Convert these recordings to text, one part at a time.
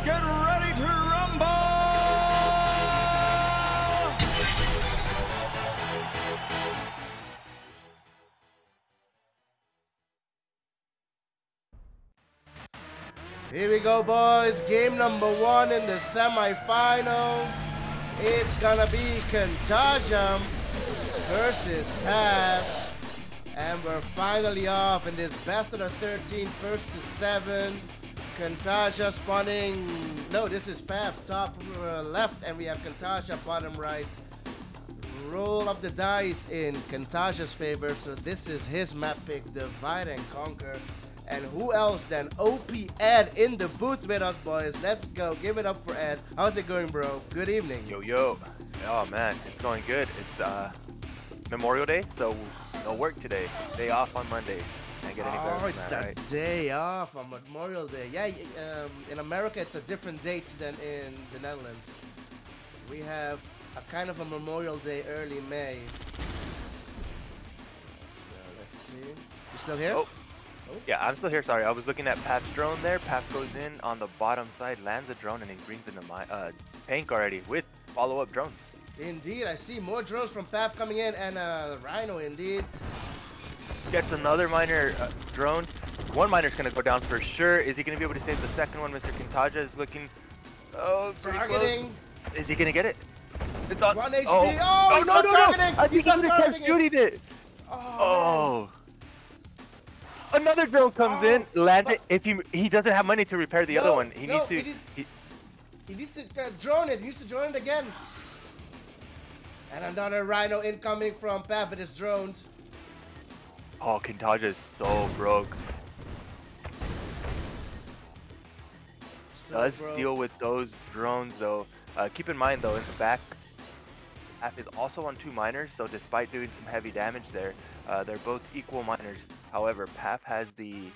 Let's get ready to rumble! Here we go, boys. Game number 1 in the semifinals. It's gonna be Kyntaja versus Pav. And we're finally off in this best of the 13, first to 7. Kyntaja spawning. No, this is Pav, top left, and we have Kyntaja bottom right. Roll of the dice in Kyntaja's favor, so this is his map pick, Divide and Conquer. And who else than OP Ed in the booth with us, boys? Let's go. Give it up for Ed. How's it going, bro? Good evening. Yo, yo. Oh, man. It's going good. It's Memorial Day, so no work today. Day off on Monday. Can't get any better than it's that, the right? day off on Memorial Day. Yeah, in America, it's a different date than in the Netherlands. We have a kind of a Memorial Day early May. Let's see. You still here? Oh. Yeah, I'm still here. Sorry, I was looking at Pav's drone there. Pav goes in on the bottom side, lands a drone, and he brings in a tank already with follow-up drones. Indeed, I see more drones from Pav coming in, and Rhino, indeed. Gets another miner drone. One miner's going to go down for sure. Is he going to be able to save the second one? Mr. Kyntaja is looking pretty targeting. Close. Is he going to get it? It's on. 1 HP. Oh, he's not targeting. I think he's he not kept shooting it. Oh. Another drone comes in, lands it. If he doesn't have money to repair the other one, he needs to. He needs to drone it. He needs to drone it again. And another Rhino incoming from Pav, but it's droned. Oh, Kyntaja is so broke. Does deal with those drones though. Keep in mind though, in the back, Pav is also on 2 miners, so despite doing some heavy damage there, they're both equal miners. However, Pav has the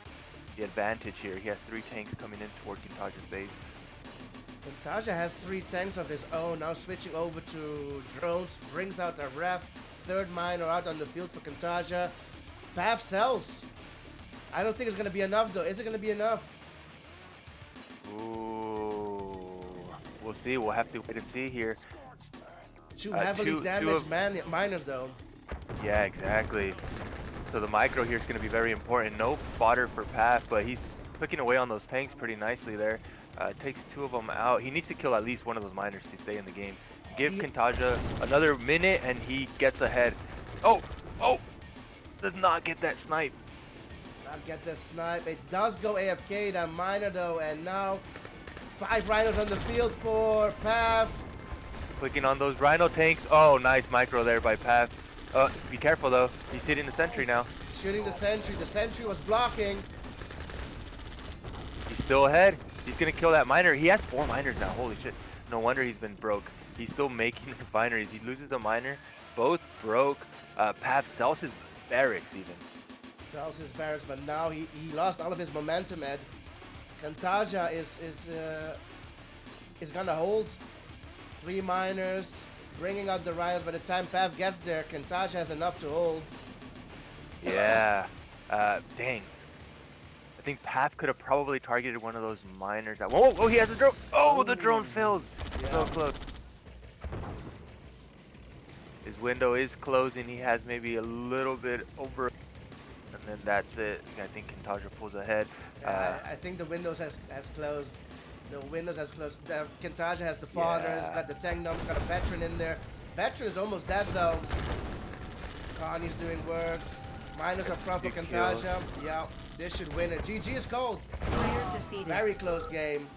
advantage here. He has 3 tanks coming in toward Kyntaja's base. Kyntaja has 3 tanks of his own. Now switching over to drones, brings out a ref. 3rd miner out on the field for Kyntaja. Pav sells. I don't think it's going to be enough though. Is it going to be enough? Ooh, we'll see. We'll have to wait and see here. 2 heavily damaged miners though. Yeah, exactly. So the micro here is going to be very important. No fodder for Pav, but he's clicking away on those tanks pretty nicely there. Takes 2 of them out. He needs to kill at least one of those miners to stay in the game. Give Kyntaja another minute and he gets ahead. Oh! Does not get that snipe. Not get the snipe. It does go AFK, that miner though, and now 5 rhinos on the field for Pav. Clicking on those rhino tanks. Oh, nice micro there by Pav. Be careful though. He's hitting the sentry now. Shooting the sentry. The sentry was blocking. He's still ahead. He's gonna kill that miner. He has 4 miners now. Holy shit. No wonder he's been broke. He's still making refineries. He loses the miner. Both broke. Pav sells his barracks even. Sells his barracks, but now he lost all of his momentum, Ed. Kyntaja is gonna hold. 3 miners. Bringing out the rhinos. By the time Pav gets there, Kyntaja has enough to hold. Yeah. Dang. I think Pav could have probably targeted one of those miners. Whoa, he has a drone. Oh, the drone fails. Yeah. So close. His window is closing. He has maybe a little bit over. And then that's it. I think Kyntaja pulls ahead. I think the windows has closed. The windows has closed. Kyntaja has the fathers, got the tank numbers, got a veteran in there. Veteran is almost dead though. Connie's doing work. Miners up front for Kyntaja. Yeah, this should win it. GG is cold. Very close game.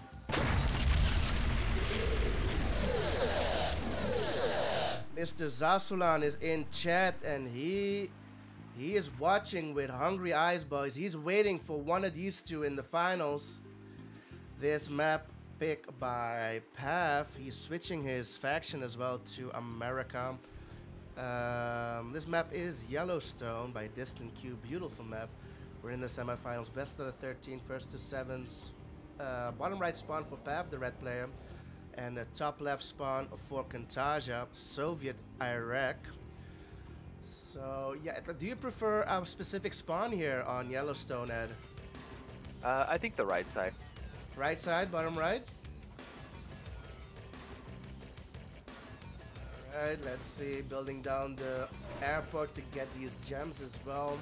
Mr. Zasulan is in chat and he is watching with hungry eyes, boys. He's waiting for one of these 2 in the finals. This map pick by Pav. He's switching his faction as well to America. This map is Yellowstone by Distant Q. Beautiful map. We're in the semifinals. Best of the 13, first to 7. Bottom right spawn for Pav, the red player. And the top left spawn for Kyntaja, Soviet Iraq. So, yeah, do you prefer a specific spawn here on Yellowstone, Ed? I think the right side. Right side, bottom right? Alright, let's see. Building down the airport to get these gems as well.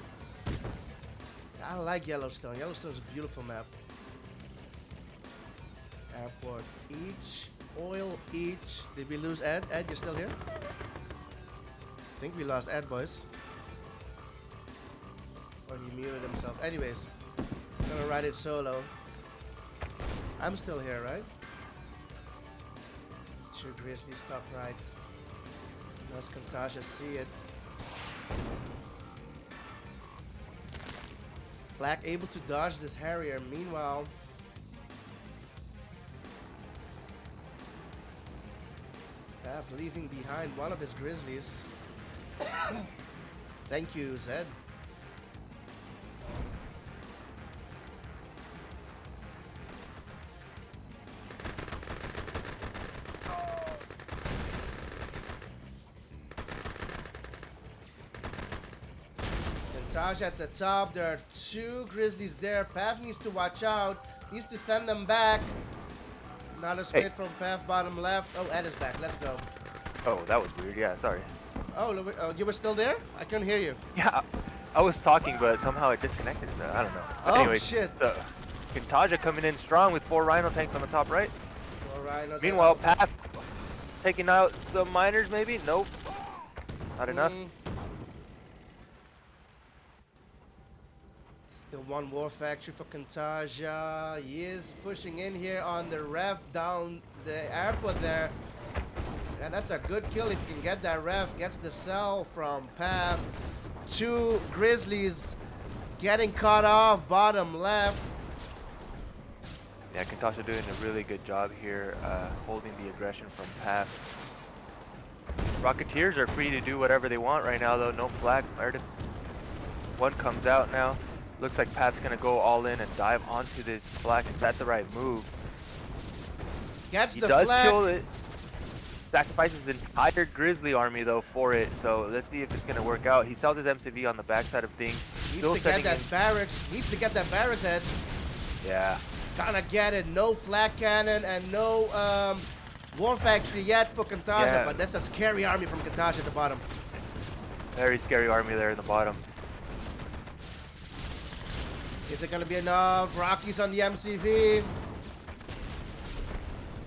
I like Yellowstone. Yellowstone's a beautiful map. Airport each. Oil each. Did we lose Ed? Ed, you're still here? I think we lost Ed, boys. Or he muted himself. Anyways, I'm gonna ride it solo. I'm still here, right? Two Grizzlies top right. Does Kyntaja see it? Black able to dodge this Harrier. Meanwhile, Pav leaving behind one of his Grizzlies. Thank you, Zed. Kyntaja at the top. There are two Grizzlies there. Pav needs to watch out. Needs to send them back. Not a split from Pav, bottom left. Oh, Ed is back. Let's go. Oh, that was weird. Yeah, sorry. Oh, you were still there? I couldn't hear you. Yeah, I was talking, but somehow it disconnected, so I don't know. But Oh, anyways, shit. Kyntaja coming in strong with 4 Rhino tanks on the top right. 4 Rhinos. Meanwhile, Pav taking out the miners, maybe? Nope. Not enough. Still one war factory for Kyntaja. He is pushing in here on the ref down the airport there. And that's a good kill if you can get that ref. Gets the cell from Pav. Two Grizzlies getting caught off bottom left. Yeah, Kyntaja doing a really good job here, holding the aggression from Pav. Rocketeers are free to do whatever they want right now, though. No flag. One comes out now. Looks like Pav's gonna go all in and dive onto this flag. Is that the right move? Gets He the does flag. kill it. Sacrifices the entire Grizzly army though for it. So let's see if it's gonna work out. He sells his MCV on the backside of things. Needs to get that barracks. Needs to get that barracks, Ed. Yeah. Gotta get it. No flag cannon and no war factory yet for Kyntaja. Yeah. But that's a scary army from Kyntaja at the bottom. Very scary army there in the bottom. Is it gonna be enough? Rockies on the MCV.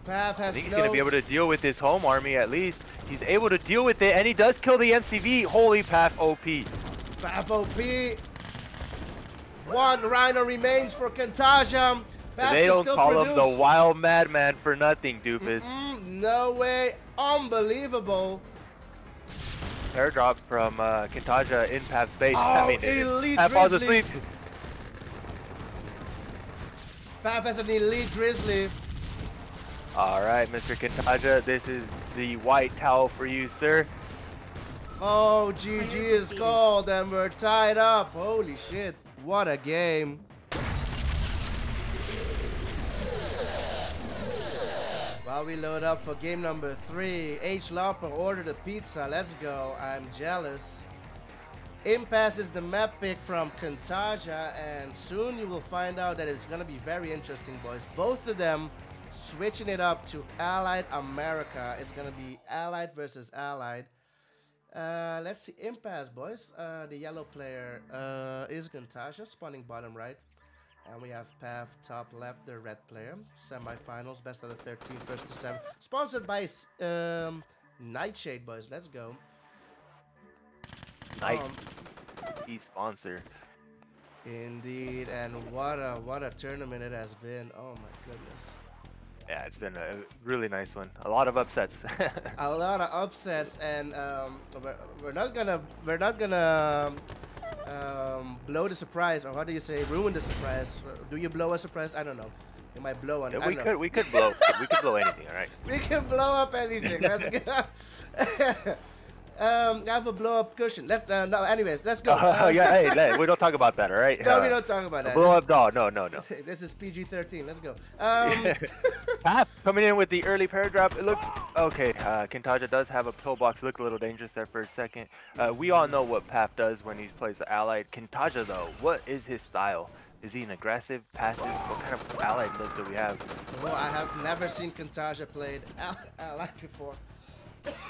Pav has I think he's gonna be able to deal with his home army at least. He's able to deal with it, and he does kill the MCV. Holy Pav OP. Pav OP. One Rhino remains for Kyntaja. Pav They can don't still call produce. him the Wild Madman for nothing, doofus. No way. Unbelievable. Airdrop from Kyntaja in Pav's base. Oh, I mean, elite Pav falls Grizzly. asleep. Pav has an elite Grizzly. All right, Mr. Kyntaja, this is the white towel for you, sir. Oh, GG is called and we're tied up. Holy shit. What a game. While we load up for game number 3, H. Lopper ordered a pizza. Let's go. I'm jealous. Impasse is the map pick from Kyntaja, and soon you will find out that it's going to be very interesting, boys. Both of them switching it up to Allied America. It's going to be Allied versus Allied. Let's see. Impasse, boys. The yellow player is Kyntaja, spawning bottom right. And we have Pav top left, the red player. Semifinals, best out of 13, first to 7. Sponsored by Nightshade, boys. Let's go. Key sponsor. Indeed, and what a tournament it has been. Oh my goodness. Yeah, it's been a really nice one. A lot of upsets. A lot of upsets, and we're not gonna blow the surprise, or how do you say, ruin the surprise? Do you blow a surprise? I don't know. You might blow on. Yeah, we could blow anything. All right. We can blow up anything. Let's go. I have a blow up cushion. Let's no. Anyways, let's go. Yeah, hey, we don't talk about that. All right. No, we don't talk about that. Blow up doll. No. This is PG-13. Let's go. Pav coming in with the early paradrap. It looks okay. Kyntaja does have a pillbox. Looked a little dangerous there for a second. We all know what Pav does when he plays the Allied. Kyntaja though, what is his style? Is he an aggressive, passive? What kind of Allied look do we have? Oh, I have never seen Kyntaja played Allied before.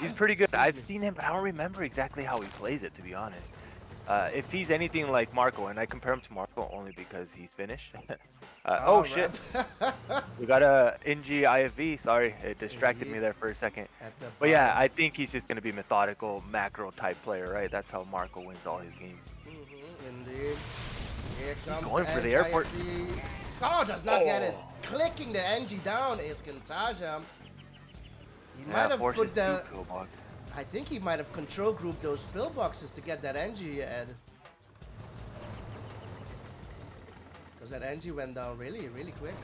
He's pretty good. I've seen him, but I don't remember exactly how he plays it, to be honest. If he's anything like Marco, and I compare him to Marco only because he's Finnish. Oh shit! We got a NG IFV. Sorry, it distracted me there for a second. But yeah, I think he's just gonna be methodical, macro type player, right? That's how Marco wins all his games. Indeed. Here comes He's going for the airport. Oh, does not get it. Clicking the NG down is Kyntaja. He might have put the. I think he might have control grouped those pillboxes to get that NG, Ed. Because that NG went down really, really quick.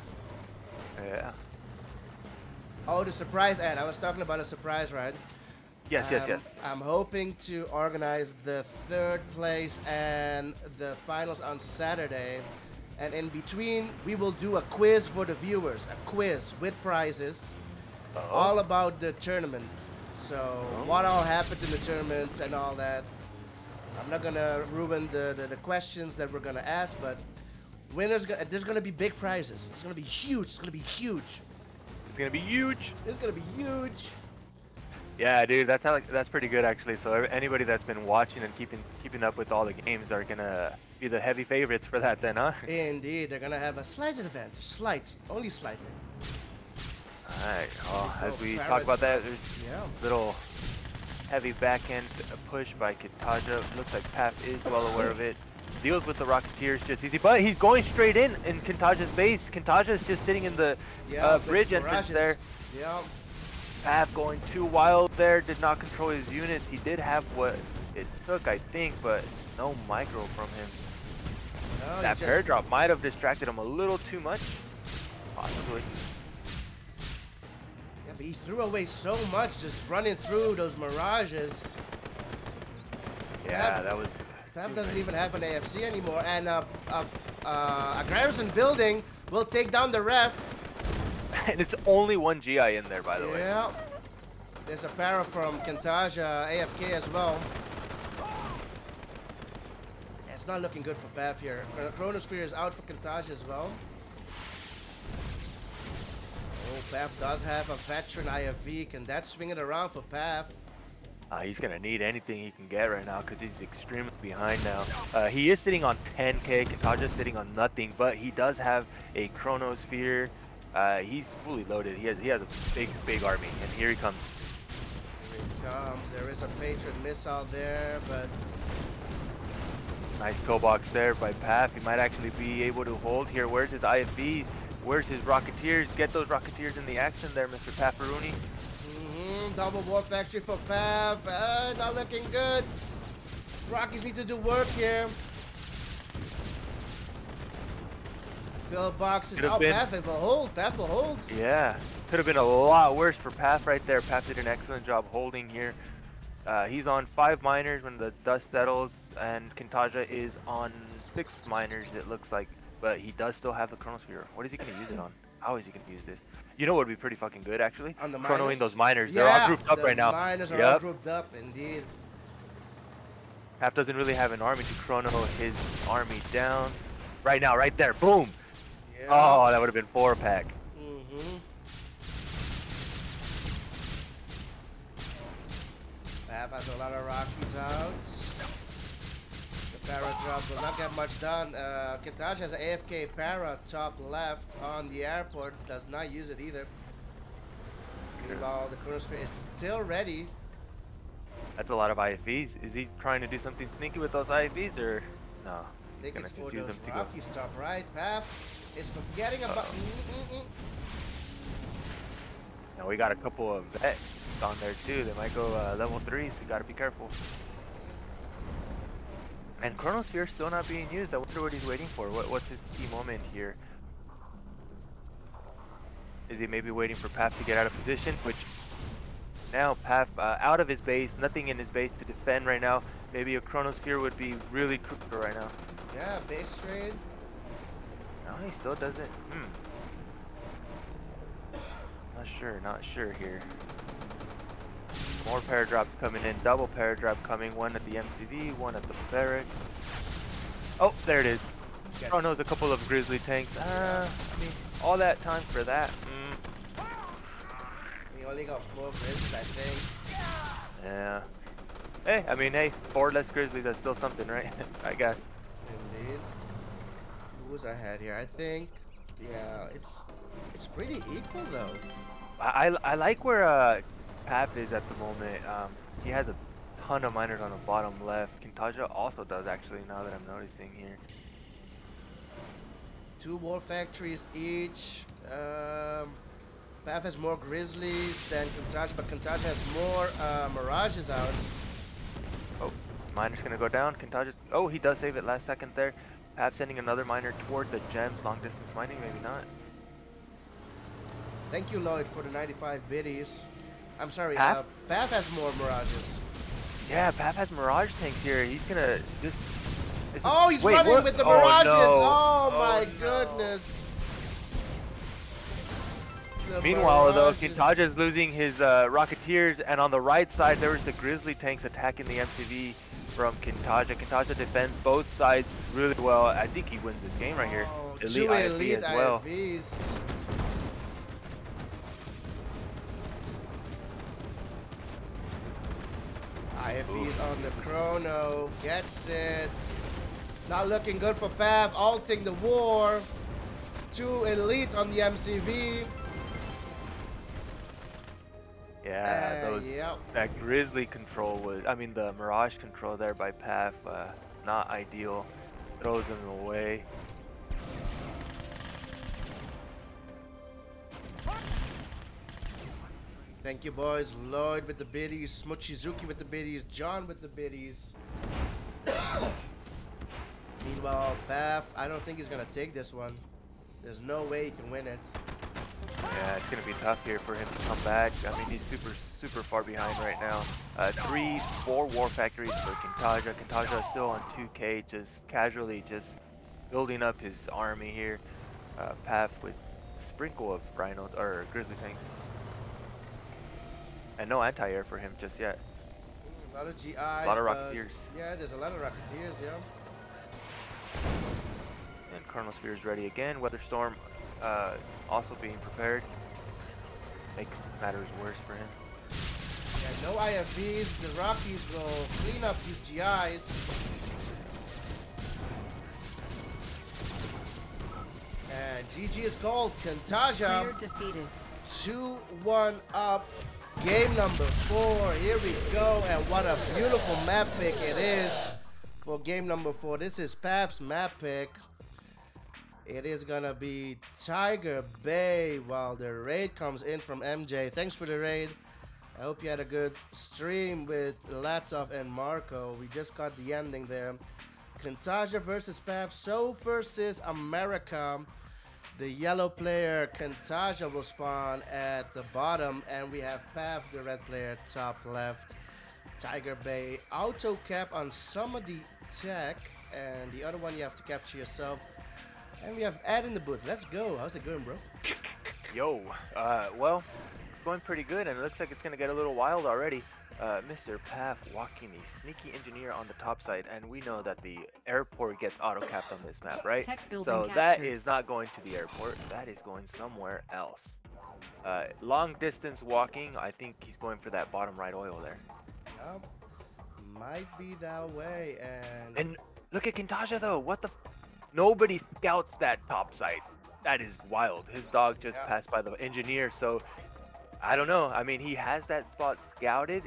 Yeah. Oh, the surprise, Ed. I was talking about a surprise, right? Yes, yes. I'm hoping to organize the 3rd place and the finals on Saturday. And in between, we will do a quiz for the viewers. A quiz with prizes. All about the tournament. So, what all happened in the tournament and all that. I'm not going to ruin the questions that we're going to ask, but winners, there's going to be big prizes. It's going to be huge. It's going to be huge. It's going to be huge. It's going to be huge. Yeah, dude, that's pretty good actually. So anybody that's been watching and keeping up with all the games are gonna be the heavy favorites for that, then, huh? Indeed, they're gonna have a slight advantage, only slightly. All right. Well, as we talk about that, there's little heavy back end push by Kyntaja. Looks like Paf is well aware of it. Deals with the Rocketeers just easy, but he's going straight in Kyntaja's base. Kyntaja is just sitting in the bridge entrance there. Yeah. Paf going too wild there, did not control his units. He did have what it took, I think, but no micro from him. No, that pair drop might have distracted him a little too much, possibly. Yeah, but he threw away so much just running through those mirages. Yeah, that was... Paf doesn't even have an AFC anymore, and a garrison building will take down the ref. And it's only one GI in there, by the way. Yeah. There's a para from Kyntaja, AFK as well. It's not looking good for Paf here. Chronosphere is out for Kyntaja as well. Oh, Paf does have a veteran IFV. Can that swing it around for Paf? He's going to need anything he can get right now because he's extremely behind now. He is sitting on 10k. Kyntaja's sitting on nothing, but he does have a Chronosphere. He's fully loaded. He has a big army, and here he comes. Here he comes. There is a Patriot missile there, but nice co-box there by Paf. He might actually be able to hold here. Where's his IFV? Where's his Rocketeers? Get those Rocketeers in the action there, Mr. Pafaruni. Double war factory for Paf. Not looking good. Rockies need to do work here. Pillbox is out. Paf will hold. Paf will hold. Yeah. Could have been a lot worse for Paf right there. Paf did an excellent job holding here. He's on 5 miners when the dust settles, and Kyntaja is on 6 miners, it looks like. But he does still have the Chronosphere. What is he going to use it on? How is he going to use this? You know what would be pretty fucking good, actually? On the chronoing those miners. They're all grouped up right now. The miners are all grouped up, indeed. Paf doesn't really have an army to chrono his army down. Right now, right there. Boom! Yeah. Oh, that would have been 4-pack. Paf has a lot of Rockies out. The para drop will not get much done. Kyntaja has an AFK para top left on the airport. Does not use it either. Meanwhile, the Chronosphere is still ready. That's a lot of IFVs. Is he trying to do something sneaky with those IFVs, or no? I think it's for those Rockies top right. Paf is forgetting about. Now we got a couple of vets on there too. They might go level 3s. We got to be careful. And Chronosphere still not being used. I wonder what he's waiting for. What's his key moment here? Is he maybe waiting for Paf to get out of position? Which now Paf out of his base, nothing in his base to defend right now. Maybe a Chronosphere would be really crucial right now. Yeah, base trade. No, he still doesn't. Not sure here. More paradrops coming in, double paradrop coming, one at the MCV, one at the barrack. Oh, there it is. Oh no, there's a couple of grizzly tanks. I mean, all that time for that. He only got 4 grizzlies, I think. Yeah. Hey, I mean, hey, 4 less grizzlies, that's still something, right? I guess. Indeed. Who was ahead here? I think. Yeah, it's pretty equal though. I like where Pap is at the moment. He has a ton of miners on the bottom left. Kyntaja also does actually, now that I'm noticing here. 2 war factories each. Path has more grizzlies than Kyntaja, but Kyntaja has more mirages out. Oh, miner's gonna go down. Kyntaja's, oh, he does save it last second there. Pap sending another miner toward the gems, long distance mining, maybe not. Thank you, Lloyd, for the 95 biddies. I'm sorry, Pap? Path has more mirages. Yeah, Pap has mirage tanks here. He's gonna just. Oh, he's wait, running what? with the Oh, mirages. no. Oh, my no. goodness. The Meanwhile, though, mirages. Kyntaja is losing his Rocketeers, and on the right side, there was the Grizzly tanks attacking the MCV from Kyntaja. Kyntaja defends both sides really well. I think he wins this game right here. Oh, Elite 2 IFV elite as well. IFVs. IFVs on the chrono. Gets it. Not looking good for Pav. Alting the war. 2 elite on the MCV. Yeah, Yep. that Grizzly control was, I mean, the Mirage control there by Paf, not ideal. Throws him away. Thank you, boys. Lloyd with the biddies, Mochizuki with the biddies, John with the biddies. Meanwhile, Pav, I don't think he's gonna take this one. There's no way he can win it. Yeah, it's gonna be tough here for him to come back. I mean, he's super far behind right now. 3, 4 war factories for Kyntaja. Kyntaja is still on 2K, just casually just building up his army here. Paf with a sprinkle of rhinos or grizzly tanks, and no anti-air for him just yet. A lot of GIs. A lot of Rocketeers. Yeah, there's a lot of Rocketeers. Yeah. And Chronosphere is ready again. Weatherstorm also being prepared. Make matters worse for him. Yeah, no IFVs. The Rockies will clean up these GIs. And GG is called. Kyntaja defeated. 2-1 up. Game number 4. Here we go. And what a beautiful map pick it is for game number 4. This is Paf's map pick. It is gonna be Tiger Bay while the raid comes in from MJ. Thanks for the raid. I hope you had a good stream with Latov and Marco. We just got the ending there. Kyntaja versus Paf. So versus America. The yellow player Kyntaja will spawn at the bottom, and we have Paf, the red player, top left. Tiger Bay auto cap on some of the tech, and the other one you have to capture yourself. And we have Ed in the booth. Let's go. How's it going, bro? Yo, well, going pretty good, and it looks like it's gonna get a little wild already. Mr. Paf walking the sneaky engineer on the top side, and we know that the airport gets auto-capped on this map, right? So that is not going to the airport, that is going somewhere else. Long distance walking, I think he's going for that bottom right oil there. Might be that way, and look at Kyntaja though, what the nobody scouts that top side. That is wild. His dog just passed by the engineer, so I don't know. I mean, he has that spot scouted.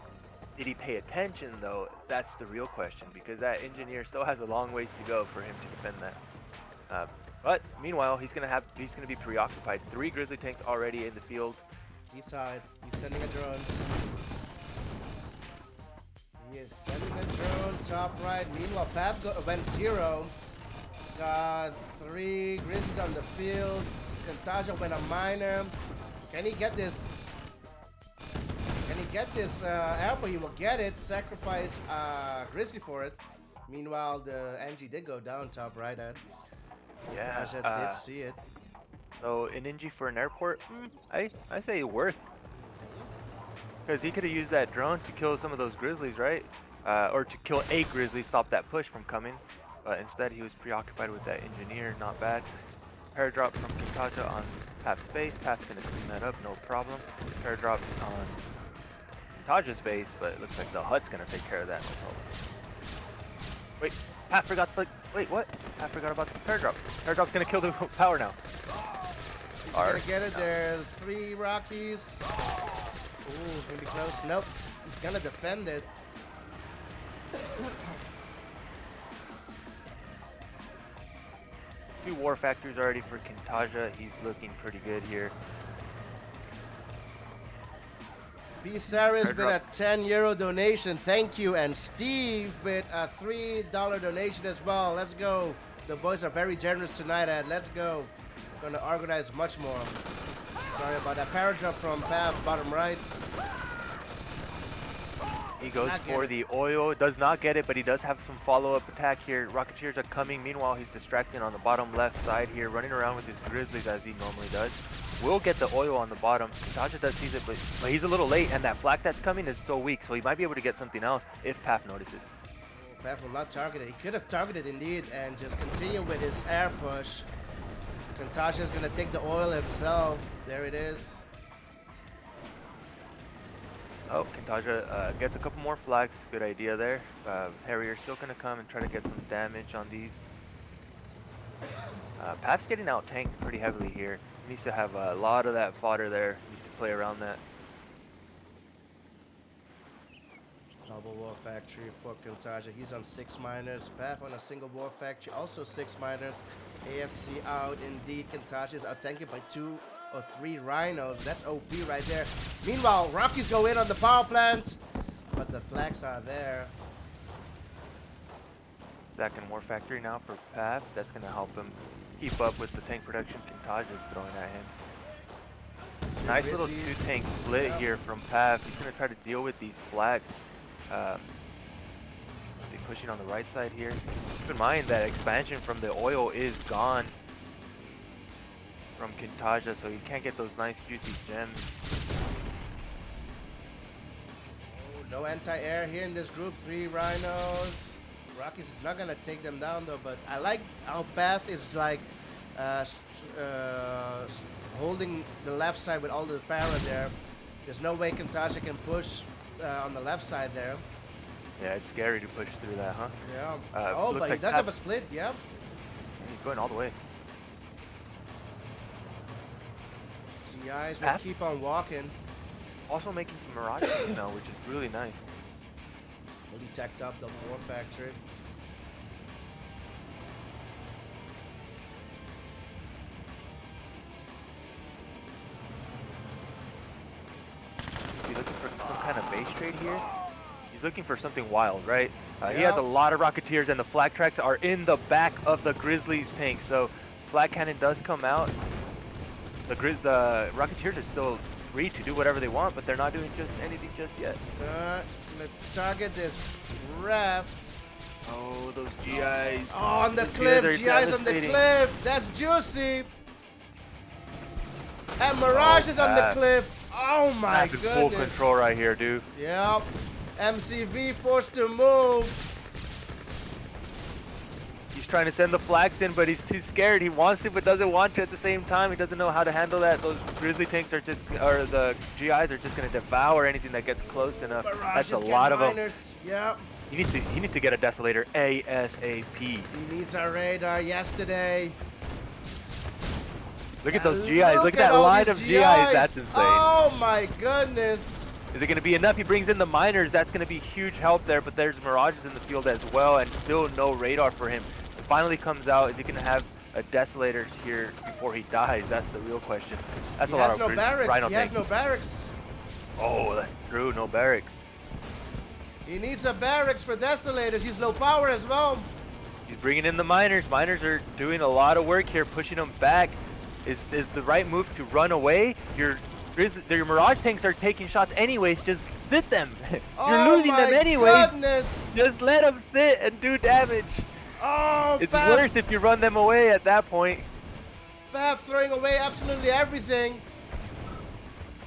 Did he pay attention though? That's the real question, because that engineer still has a long ways to go for him to defend that. But meanwhile, he's gonna be preoccupied. 3 grizzly tanks already in the field. East side. He's sending a drone. He is sending a drone top right. Meanwhile, Paf went 0. He's got 3 grizzlies on the field. Kyntaja went a miner. Can he get this? Can he get this airport? He will get it. Sacrifice Grizzly for it. Meanwhile, the NG did go down top right, Ed. Yeah, Kyntaja did see it. So an NG for an airport, I say worth. Because he could have used that drone to kill some of those grizzlies, right? Or to kill a grizzly, stop that push from coming. But instead, he was preoccupied with that engineer. Not bad. Airdrop from Kyntaja on Path's base. Path's gonna clean that up, no problem. Pair drops on Kyntaja's base, but it looks like the Hut's gonna take care of that, no problem. Wait, Path forgot the, wait, what? Path forgot about the pair drop. Pair drop's gonna kill the power now. He's gonna get it there. 3 Rockies. Ooh, gonna be close. Nope. He's gonna defend it. Two war factories already for Kyntaja. He's looking pretty good here. B. Sarah's been a €10 donation. Thank you. And Steve with a $3 donation as well. Let's go. The boys are very generous tonight, Ed. Let's go. Gonna organize much more. Sorry about that. Power jump from Pav, bottom right. He goes for the oil, does not get it, but he does have some follow-up attack here. Rocketeers are coming. Meanwhile, he's distracting on the bottom left side here, running around with his Grizzlies as he normally does. Will get the oil on the bottom. Kyntaja does seize it, but he's a little late, and that flak that's coming is so weak, so he might be able to get something else if Path notices. Path will not target it. He could have targeted indeed and just continue with his air push. Kyntaja is going to take the oil himself. There it is. Oh, Kyntaja gets a couple more flags. Good idea there. Harrier's still going to come and try to get some damage on these. Path's getting out tanked pretty heavily here. He needs to have a lot of that fodder there. He needs to play around that. Double war factory for Kyntaja. He's on 6 miners. Path on a single war factory. Also 6 miners. AFC out. Indeed, Kyntaja is out tanking by 2 or 3 rhinos. That's OP right there. Meanwhile, Rockies go in on the power plant, but the flags are there. Second war factory now for Path. That's going to help him keep up with the tank production Kyntaja is throwing at him. Nice little 2-tank split here from Path. He's going to try to deal with these flags. Pushing on the right side here. Keep in mind that expansion from the oil is gone from Kyntaja, so you can't get those nice juicy gems. Oh, no anti-air here in this group. 3 rhinos. Rockies is not gonna take them down though, but I like how Path is like holding the left side with all the power there. There's no way Kyntaja can push on the left side there. Yeah, it's scary to push through that, huh? Yeah. Oh, but he does have a split, yeah. He's going all the way. GIs will keep on walking. Also making some mirages now, which is really nice. Fully tacked up the war factory. Is he looking for some kind of base trade here? He's looking for something wild, right? He has a lot of Rocketeers, and the flak tracks are in the back of the Grizzlies tank. So flak cannon does come out. The Rocketeers are still free to do whatever they want, but they're not doing just anything just yet. It's gonna target this ref. Oh, those GIs. Oh, on the cliff. GIs on the cliff. That's juicy. And Mirage is on the cliff. Oh my goodness. Full control right here, dude. Yep. MCV forced to move. He's trying to send the flags in, but he's too scared. He wants to, but doesn't want to at the same time. He doesn't know how to handle that. Those Grizzly tanks are just, or the GIs are just going to devour anything that gets close enough. That's a lot of them. Yep. He needs to get a Desolator ASAP. He needs our radar yesterday. Look at those GIs. Look at that line of GIs. That's insane. Oh my goodness. Is it going to be enough? He brings in the miners. That's going to be huge help there, but there's Mirages in the field as well, and still no radar for him. It finally comes out. Is he going to have a Desolator here before he dies? That's the real question. That's a lot of barracks. He has no barracks. Oh, that's true. No barracks. He needs a barracks for Desolators. He's low power as well. He's bringing in the miners. Miners are doing a lot of work here, pushing them back. Is the right move to run away? Your Mirage tanks are taking shots anyways. Just sit them. You're losing them anyways. Goodness. Just let them sit and do damage. Oh, it's worse if you run them away at that point. Baf throwing away absolutely everything.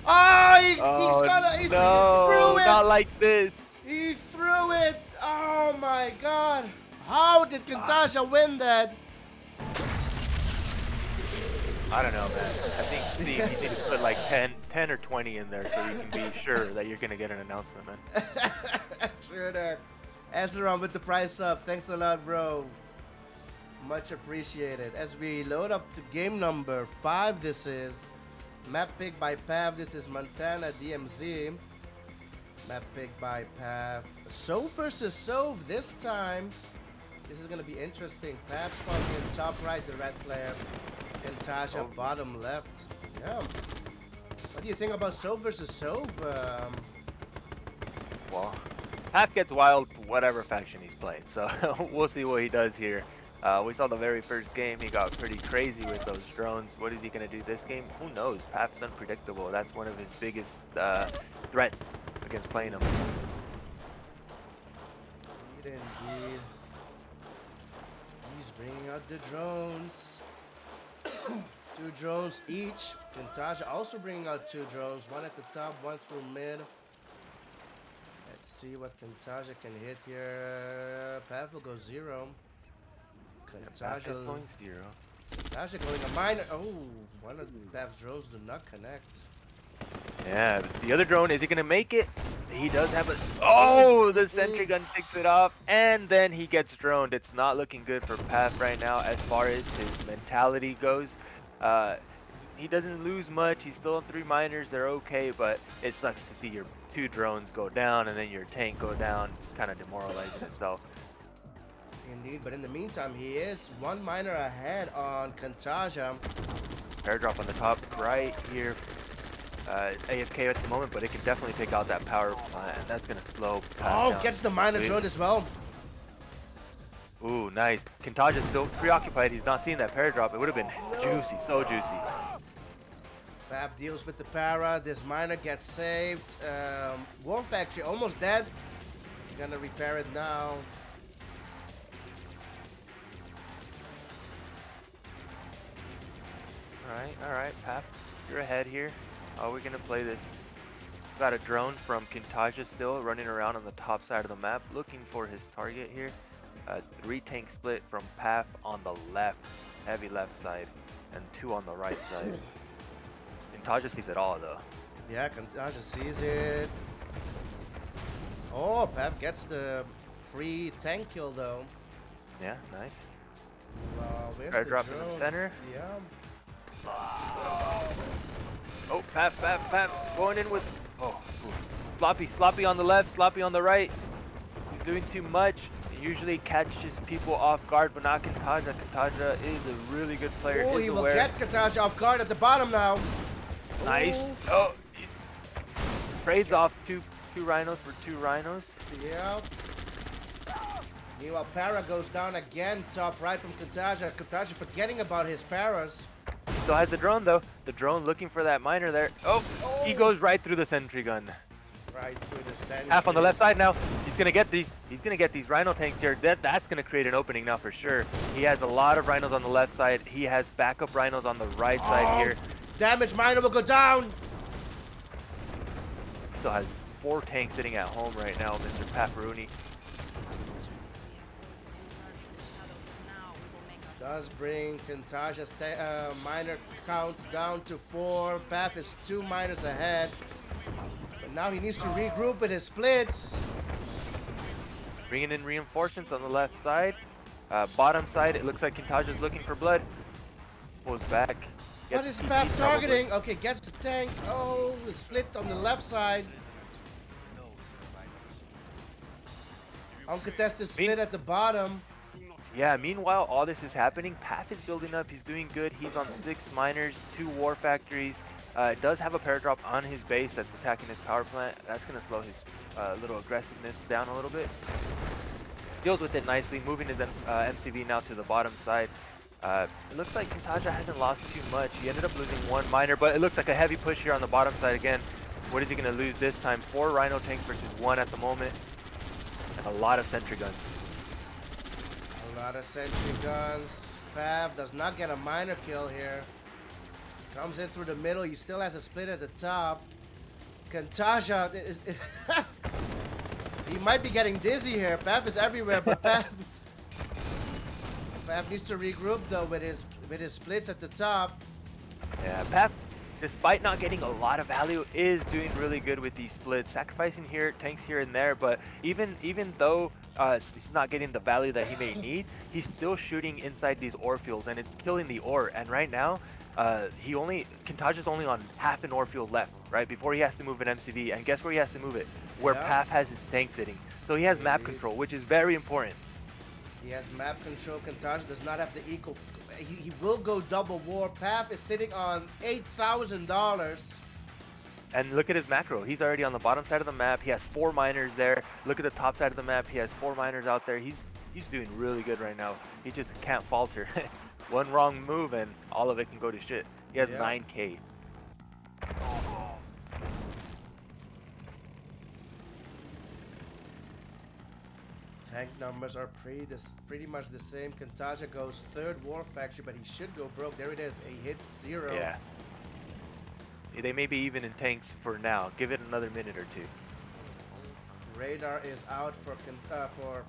Oh, he threw it. Not like this. He threw it. Oh my God. How did Kyntaja win that? I don't know, man. I think, Steve, you need to put like 10 or 20 in there so you can be sure that you're going to get an announcement, man. Sure that. Ezra with the price up. Thanks a lot, bro. Much appreciated. As we load up to game number 5, this is map pick by Pav. This is Montana DMZ. Map pick by Pav. Sove versus Sove this time. This is gonna be interesting. Pav spawns in top right, the red player. Kyntaja bottom left. Yeah. What do you think about Sove versus Sove? Well, Pav gets wild whatever faction he's playing, so we'll see what he does here. We saw the very first game, he got pretty crazy with those drones. What is he going to do this game? Who knows? Pav's unpredictable. That's one of his biggest threats against playing him. Indeed. He's bringing out the drones. 2 drones each. Kyntaja also bringing out 2 drones. One at the top, one through mid. Let's see what Kyntaja can hit here. Pav will go 0. Kyntaja going 0. Kyntaja going a minor. Oh, one of Pav's drones do not connect. Yeah, the other drone, is he going to make it? He does have a... Oh, the sentry gun takes it off, and then he gets droned. It's not looking good for Pav right now as far as his mentality goes. He doesn't lose much. He's still on 3 miners. They're okay, but it sucks to see your 2 drones go down and then your tank go down. It's kind of demoralizing itself. Indeed, but in the meantime, he is 1 miner ahead on Kyntaja. Airdrop on the top right here. AFK at the moment, but it can definitely take out that power plant, and that's going to slow Pav down. Gets the miner drone as well. Ooh, nice. Kyntaja's still preoccupied. He's not seeing that paradrop. It would have been juicy, so juicy. Pav deals with the para. This miner gets saved. War Factory almost dead. He's going to repair it now. All right, Pav, you're ahead here. How are we gonna play this? Got a drone from Kyntaja still running around on the top side of the map, looking for his target here. 3 tank split from Pav on the left, heavy left side, and 2 on the right side. Kyntaja sees it all though. Yeah, Kyntaja sees it. Oh, Pav gets the free tank kill though. Yeah, nice. Wow, where's Air the drop drone? in the center. Yeah. Oh, Pav, going in with, Sloppy on the left, Sloppy on the right. He's doing too much. He usually catches people off guard, but not Kyntaja. Kyntaja is a really good player. Oh, he will get Kyntaja off guard at the bottom now. Nice. Oh, he's trades off two rhinos for 2 rhinos. Yeah. Meanwhile, para goes down again, top right from Kyntaja. Kyntaja forgetting about his paras. Still has the drone though. The drone looking for that miner there. Oh, he goes right through the sentry gun. Right through the sentry. Half on the left side now. He's gonna get these. He's gonna get these rhino tanks here. That's gonna create an opening now for sure. He has a lot of rhinos on the left side. He has backup rhinos on the right side here. Damage miner will go down. Still has 4 tanks sitting at home right now, Mr. Paparuni. Does bring Kyntaja's miner count down to 4. Pav is 2 miners ahead. But now he needs to regroup with his splits. Bringing in reinforcements on the left side. Bottom side, it looks like Kyntaja's looking for blood. Pulls back. What is Pav targeting? Okay, gets the tank. Oh, the split on the left side. Uncontested split at the bottom. Yeah, meanwhile, all this is happening. Pav is building up. He's doing good. He's on 6 miners, 2 war factories. Does have a paradrop on his base that's attacking his power plant. That's going to slow his little aggressiveness down a little bit. Deals with it nicely, moving his MCV now to the bottom side. It looks like Kyntaja hasn't lost too much. He ended up losing 1 miner, but it looks like a heavy push here on the bottom side again. What is he going to lose this time? 4 rhino tanks versus 1 at the moment. And a lot of sentry guns. A lot of sentry guns. Pav does not get a miner kill here. Comes in through the middle. He still has a split at the top. Kyntaja is... he might be getting dizzy here. Pav is everywhere, but Pav needs to regroup though with his splits at the top. Yeah, Paf, despite not getting a lot of value, is doing really good with these splits, sacrificing here, tanks here and there. But even though he's not getting the value that he may need, he's still shooting inside these ore fields, and it's killing the ore. And right now, Kyntaja's only on half an ore field left, right? Before he has to move an MCV, and guess where he has to move it? Where Paf has his tank sitting. So he has map control, which is very important. He has map control. Kyntaja does not have the eco. He will go double war. Paf is sitting on $8,000. And look at his macro. He's already on the bottom side of the map. He has 4 miners there. Look at the top side of the map. He has 4 miners out there. He's doing really good right now. He just can't falter. One wrong move and all of it can go to shit. He has 9K. Tank numbers are pretty much the same. Kyntaja goes 3rd war factory, but he should go broke. There it is. He hits 0. Yeah. They may be even in tanks for now. Give it another minute or 2. Radar is out for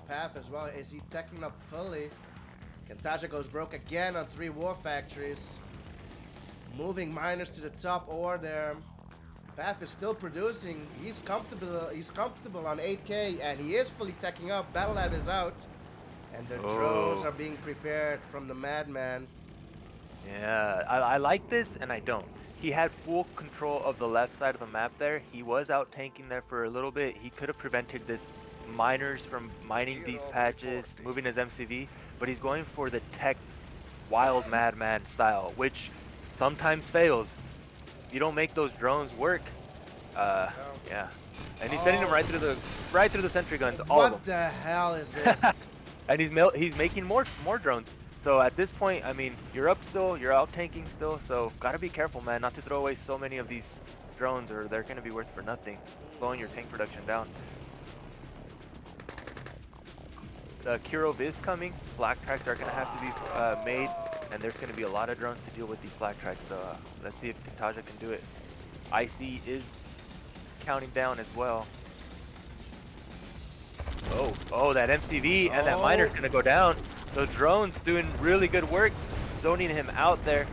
Paf as well. Is he teching up fully? Kyntaja goes broke again on 3 war factories. Moving miners to the top ore there. Paf is still producing. He's comfortable on 8K, and he is fully teching up. Battle Lab is out, and the drones are being prepared from the Madman. Yeah, I like this, and I don't. He had full control of the left side of the map there. He was out tanking there for a little bit. He could have prevented this miners from mining these patches, moving his MCV, but he's going for the tech wild Madman style, which sometimes fails. You don't make those drones work. Yeah, and he's sending them right through the sentry guns. All of them. What the hell is this? And he's making more drones. So at this point, I mean, you're up still, you're out tanking still. So gotta be careful, man, not to throw away so many of these drones, or they're gonna be worth for nothing, slowing your tank production down. The Kirov is coming. Flak tracks are gonna have to be made. And there's going to be a lot of drones to deal with these flag tracks, so let's see if Kyntaja can do it. IC is counting down as well. Oh, that MCV and that miner's going to go down. So drones doing really good work, zoning him out there.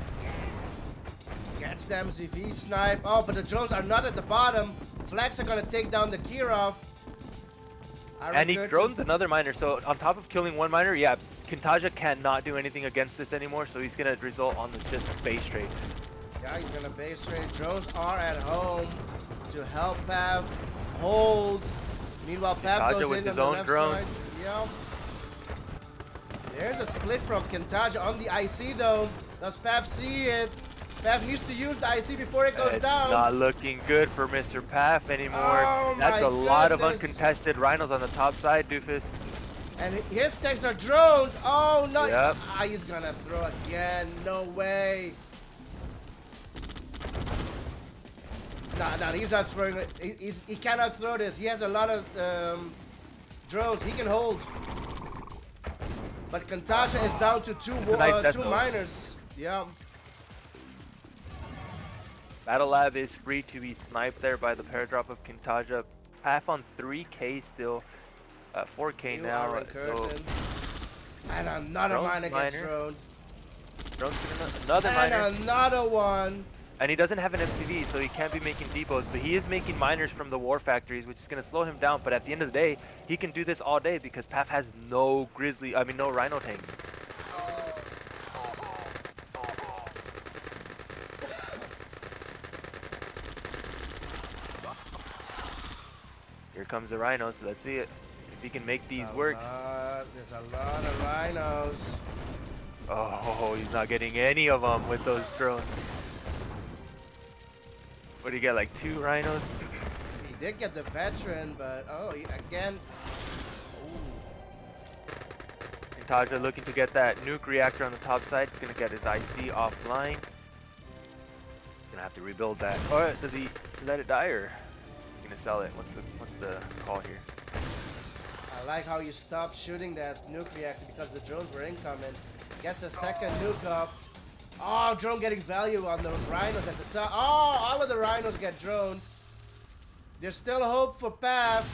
Gets the MCV snipe. Oh, but the drones are not at the bottom. Flags are going to take down the Kirov. And he drones another miner, so on top of killing 1 miner, yeah, Kyntaja cannot do anything against this anymore, so he's going to result on the just base trade. Yeah, he's going to base trade. Drones are at home to help Paf hold. Meanwhile, Paf goes in on the left side. Yep. There's a split from Kyntaja on the IC, though. Does Paf see it? Paf needs to use the IC before it goes down. It's not looking good for Mr. Paf anymore. Oh, that's a lot of uncontested rhinos on the top side, Doofus. And his tanks are droned. Oh, no. Yep. He's going to throw again. No way. Nah, he's not throwing it. He cannot throw this. He has a lot of drones. He can hold. But Kyntaja is down to 2 miners. Yeah. Battle Lab is free to be sniped there by the paradrop of Kyntaja. Paf on 3K still. 4K now. So and another miner gets droned. Another miner. And another one. And he doesn't have an MCV, so he can't be making depots, but he is making miners from the war factories, which is going to slow him down. But at the end of the day, he can do this all day because Paf has no no rhino tanks. Here comes the rhinos, so let's see it. If he can make these work. There's a lot of rhinos. Oh, he's not getting any of them with those drones. What do you get, like 2 rhinos? He did get the veteran, but again. Kyntaja looking to get that nuke reactor on the top side. He's gonna get his IC offline. He's gonna have to rebuild that. Or does he let it die, or he's gonna sell it? What's the call here? I like how you stopped shooting that nuke reactor because the drones were incoming. Gets a second nuke up. Oh, drone getting value on those rhinos at the top. Oh, all of the rhinos get droned. There's still hope for Paf.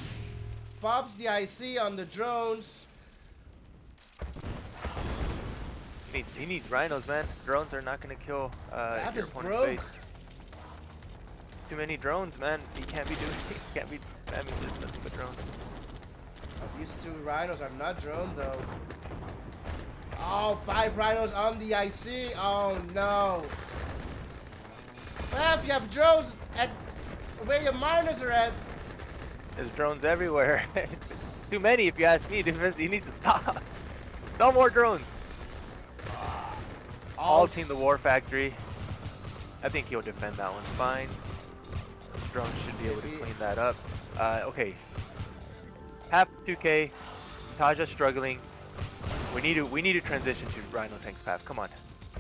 Pops the IC on the drones. He needs rhinos, man. Drones are not gonna kill That your is opponent's broke. base. Too many drones, man. He can't be spamming just nothing but drones. Oh, these 2 rhinos are not drone though. Oh, 5 rhinos on the IC. Oh no. Well, if you have drones at where your miners are at. There's drones everywhere. Too many, if you ask me. He needs to stop. No more drones. All team the war factory. I think he'll defend that one fine. Drones should be able to clean that up. Okay. Half 2K. Taja struggling. We need to transition to Rhino tanks path. Come on.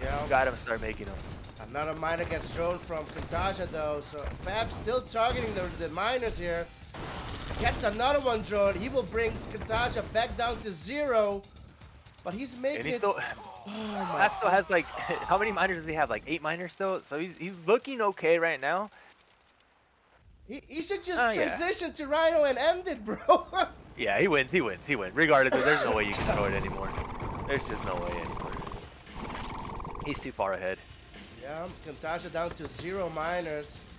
Yeah. You gotta start making them. Another miner gets drone from Kyntaja though, so Fab still targeting the miners here. Gets another one drone. He will bring Kyntaja back down to 0, but he's making And he it. still. Fab still has like how many miners does he have? Like 8 miners still. So he's looking okay right now. He should just transition to Rhino and end it, bro. Yeah, he wins. Regardless, there's no way you can throw it anymore. There's just no way anymore. He's too far ahead. Yeah, Kyntaja down to 0 miners.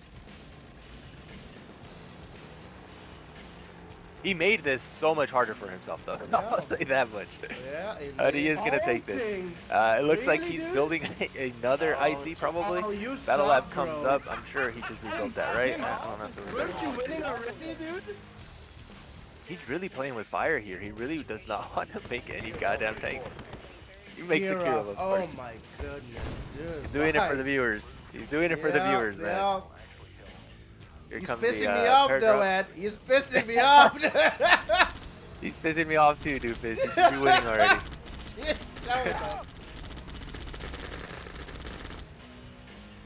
He made this so much harder for himself, though. I'll say that much. Yeah, How he is gonna take this? It looks like he's building another IC probably. Battle Lab comes up. I'm sure he just rebuilt that, right? I don't have to remember. Weren't you winning already, dude? He's really playing with fire here. He really does not want to make any goddamn tanks. He makes the kill, of course. Oh my goodness, dude. He's doing it for the viewers. He's doing it for the viewers, man. Here He's comes pissing the, me off though, Ed. He's pissing me off. He's pissing me off too, doofus. He should be winning already.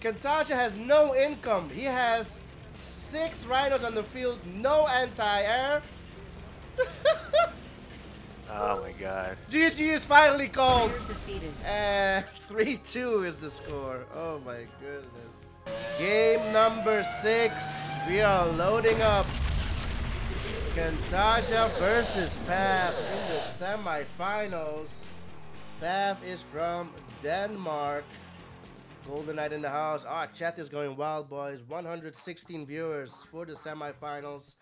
Kyntaja has no income. He has 6 rhinos on the field, no anti-air. Oh my god. GG is finally called. And 3-2 is the score. Oh my goodness. Game number 6. We are loading up. Kyntaja versus Path in the semifinals. Path is from Denmark. Golden Knight in the house. Ah, chat is going wild, boys. 116 viewers for the semifinals.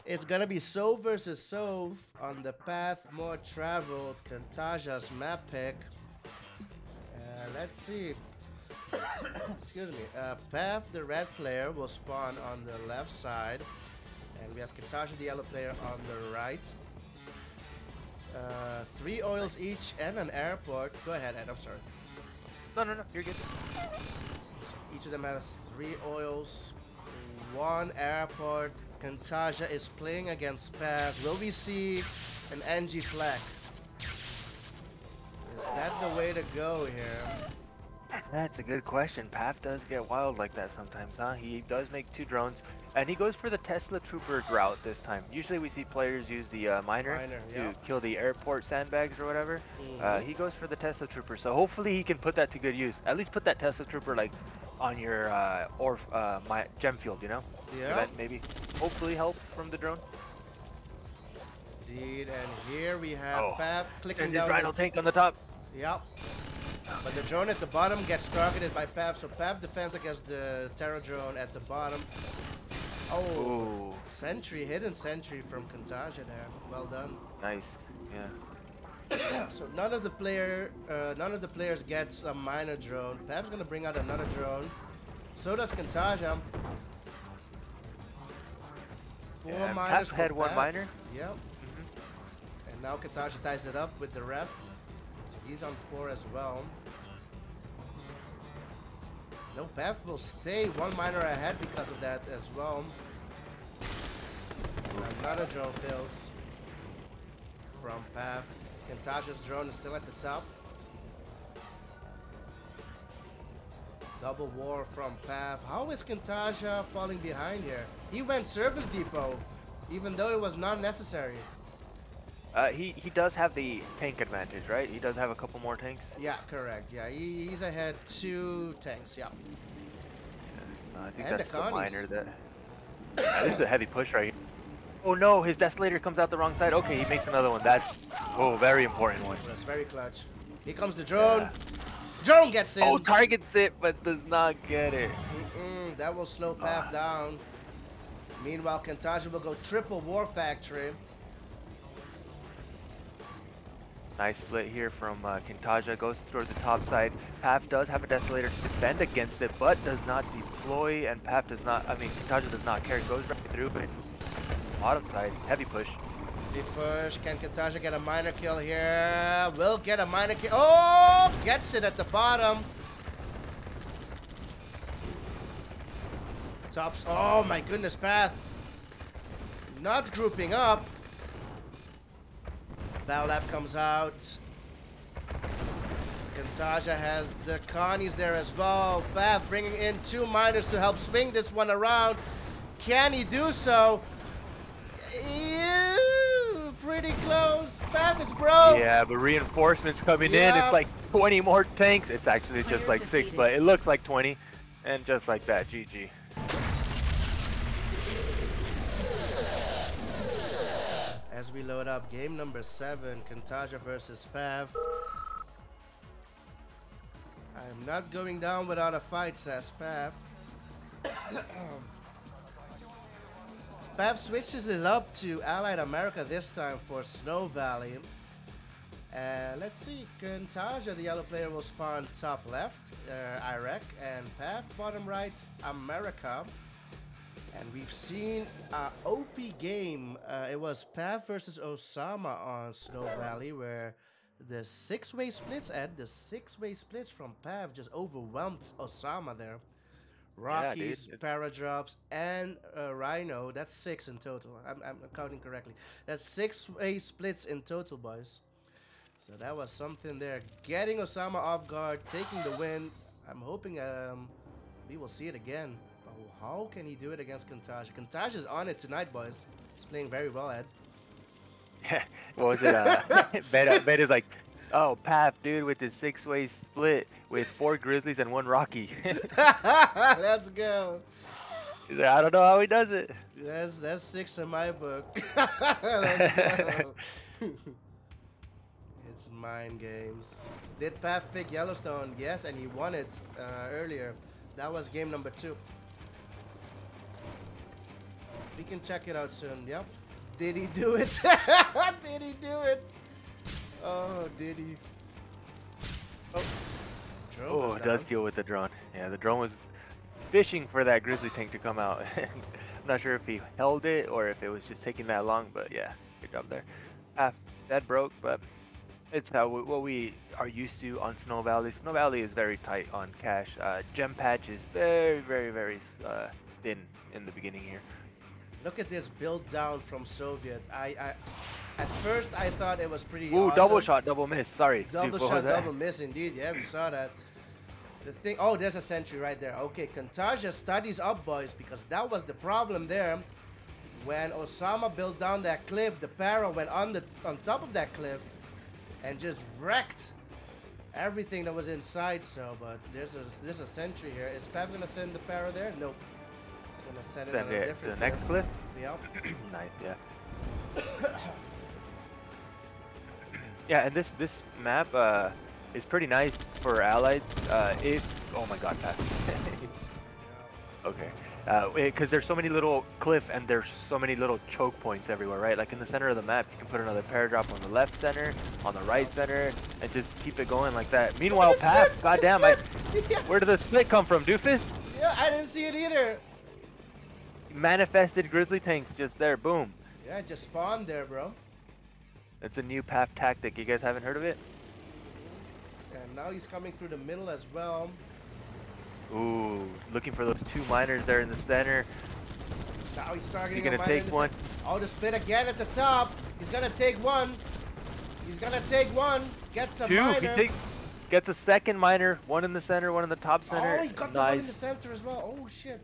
It's gonna be So versus So on the path more traveled. Kyntaja's map pick. Let's see. Excuse me. Path, the red player, will spawn on the left side, and we have Kyntaja, the yellow player, on the right. 3 oils each and an airport. Go ahead, Ed. I'm sorry. No, you're good. Each of them has 3 oils, 1 airport. Kyntaja is playing against Path. Will we see an NG flag? Is that the way to go here? That's a good question. Path does get wild like that sometimes, huh? He does make 2 drones, and he goes for the Tesla Trooper route this time. Usually we see players use the miner to kill the airport sandbags or whatever. He goes for the Tesla Trooper, so hopefully he can put that to good use. At least put that Tesla Trooper like on your my gem field, you know? Yeah. That maybe hopefully help from the drone. Indeed, and here we have Path clicking and down. Rhino tank on the top. Yep. But the drone at the bottom gets targeted by Path, so Path defends against the Terra drone at the bottom. Oh, sentry, hidden sentry from Kyntaja there. Well done. Nice, yeah. So none of the players gets a miner drone. Path's gonna bring out another drone. So does Kyntaja. 4 miners. Path had 1 miner. Yep. And now Kyntaja ties it up with the ref. So he's on 4 as well. No, Path will stay 1 miner ahead because of that as well. Another drone fails from Path. Kyntaja's drone is still at the top. Double war from Path. How is Kyntaja falling behind here? He went service depot, even though it was not necessary. He does have the tank advantage, right? He does have a couple more tanks. Yeah, correct. Yeah, he's ahead 2 tanks. Yeah. I think And that's the the Connies. miner that. This is a heavy push right here. Oh no, his Desolator comes out the wrong side. Okay, he makes another one. That's very important one. That's very clutch. Here comes the drone. Drone gets in. Oh, targets it, but does not get it. That will slow Path down. Meanwhile, Kyntaja will go triple War Factory. Nice split here from Kyntaja. Goes towards the top side. Path does have a Desolator to defend against it, but does not deploy. And Path does not, Kyntaja does not care. Goes right through, but bottom side, heavy push. Heavy push. Can Kyntaja get a minor kill here? Will get a minor kill. Oh, gets it at the bottom. Tops. Oh my goodness, Path. Not grouping up. Battle Lab comes out. Kyntaja has the Connies there as well. Path bringing in 2 miners to help swing this one around. Can he do so? Ew, pretty close. Path is broke. Yeah, but reinforcements coming in. It's like 20 more tanks. It's actually just like 6, but it looks like 20. And just like that, GG. As we load up game number 7, Kyntaja versus Path. I'm not going down without a fight, says Path. Path switches it up to Allied America this time for Snow Valley. Let's see, Kyntaja, the yellow player, will spawn top left, Iraq, and Path bottom right, America. And we've seen an OP game. It was Path versus Osama on Snow Valley, where the 6-way splits from Path just overwhelmed Osama there. Rockies, Paradrops, and Rhino. That's 6 in total. I'm counting correctly. That's 6-way splits in total, boys. So that was something there. Getting Osama off guard, taking the win. I'm hoping we will see it again. How can he do it against Kyntaja? Kyntaja's on it tonight, boys. He's playing very well, Ed. Yeah, what was it? Bet is like, oh, Path, dude, with his 6-way split with 4 Grizzlies and 1 Rocky. Let's go. He's like, I don't know how he does it. That's 6 in my book. Let's go. It's mind games. Did Path pick Yellowstone? Yes, and he won it earlier. That was game number 2. We can check it out soon. Yep. Did he do it? Did he do it? Oh, did he? Oh, it does deal with the drone. Yeah, the drone was fishing for that Grizzly tank to come out. I'm not sure if he held it or if it was just taking that long, but yeah, good job there. That broke, but it's what we are used to on Snow Valley. Snow Valley is very tight on cash. Gem patch is very, very, very thin in the beginning here. Look at this build down from Soviet. At first I thought it was pretty awesome. Double shot, double miss. Sorry. Double shot, double miss indeed. Yeah, we saw that. The thing, oh, there's a sentry right there. Okay, Kyntaja studies up, boys, because that was the problem there. When Osama built down that cliff, the Para went on top of that cliff and just wrecked everything that was inside. So, but there's a sentry here. Is Pav gonna send the Para there? Nope. It's gonna send it on a different the next cliff. Yep. Nice, yeah. Yeah, and this map is pretty nice for allies. Oh my God, Pat. Okay. Because there's so many little cliff and there's so many little choke points everywhere, right? Like in the center of the map, you can put another paradrop on the left center, on the right center, and just keep it going like that. Meanwhile, Pat, goddamn, where did the split come from, doofus? Yeah, I didn't see it either. Manifested Grizzly tanks just there, boom. Yeah, it just spawned there, bro. It's a new path tactic. You guys haven't heard of it? And now he's coming through the middle as well. Ooh, looking for those 2 miners there in the center. Now he's targeting. He's gonna take one. Oh, the split again at the top. He's gonna take one. He's gonna take one. Gets a 2. miner. He gets a second miner. 1 in the center, 1 in the top center. Oh, he got the one in the center as well. Oh shit.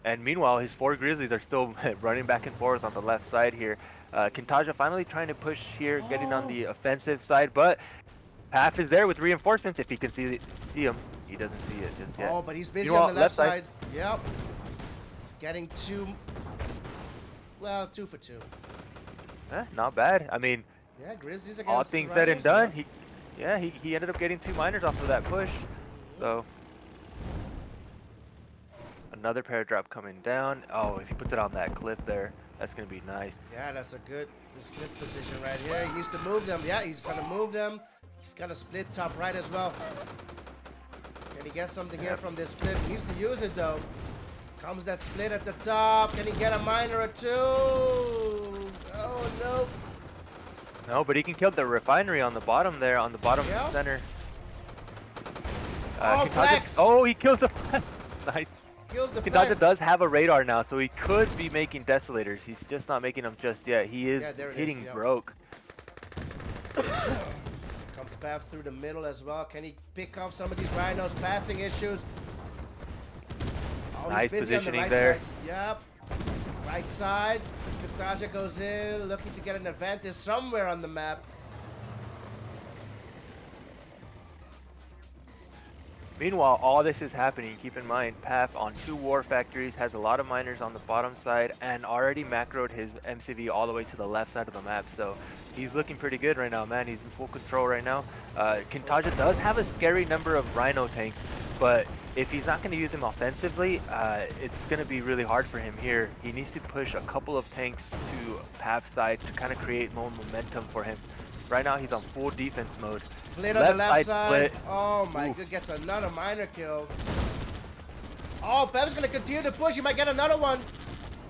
And meanwhile, his 4 Grizzlies are still running back and forth on the left side here. Kyntaja finally trying to push here, getting on the offensive side, but Path is there with reinforcements. If he can see him, he doesn't see it just yet. Oh, but he's busy on the left side. Yep. He's getting 2. Well, 2 for 2. Not bad. I mean, Yeah, Grizzlies against All things said and Rhinos, done, he ended up getting 2 minors off of that push. So another pair drop coming down. Oh, if he puts it on that cliff there, that's gonna be nice. Yeah, that's a good cliff position right here. He needs to move them. Yeah, he's trying to move them. He's got a split top right as well. Can he get something here from this cliff? He needs to use it though. Comes that split at the top. Can he get a minor or two? Oh no. No, but he can kill the refinery on the bottom there, on the bottom center. Oh, flex! Oh, he kills the nice. Kills the Kyntaja does have a radar now, so he could be making desolators. He's just not making them just yet. He is hitting broke. Comes path through the middle as well. Can he pick off some of these Rhinos' pathing issues? Oh, nice he's busy positioning on the right there. side. Yep. Right side. Kyntaja goes in, looking to get an advantage somewhere on the map. Meanwhile, all this is happening. Keep in mind, Path on 2 war factories, has a lot of miners on the bottom side, and already macroed his MCV all the way to the left side of the map. So he's looking pretty good right now, man. He's in full control right now. Kyntaja does have a scary number of Rhino tanks, but if he's not going to use them offensively, it's going to be really hard for him here. He needs to push a couple of tanks to Path side to kind of create more momentum for him. Right now, he's on full defense mode. Split on the left side. Split. Oh my god, gets another minor kill. Oh, Pev's gonna continue to push. He might get another one.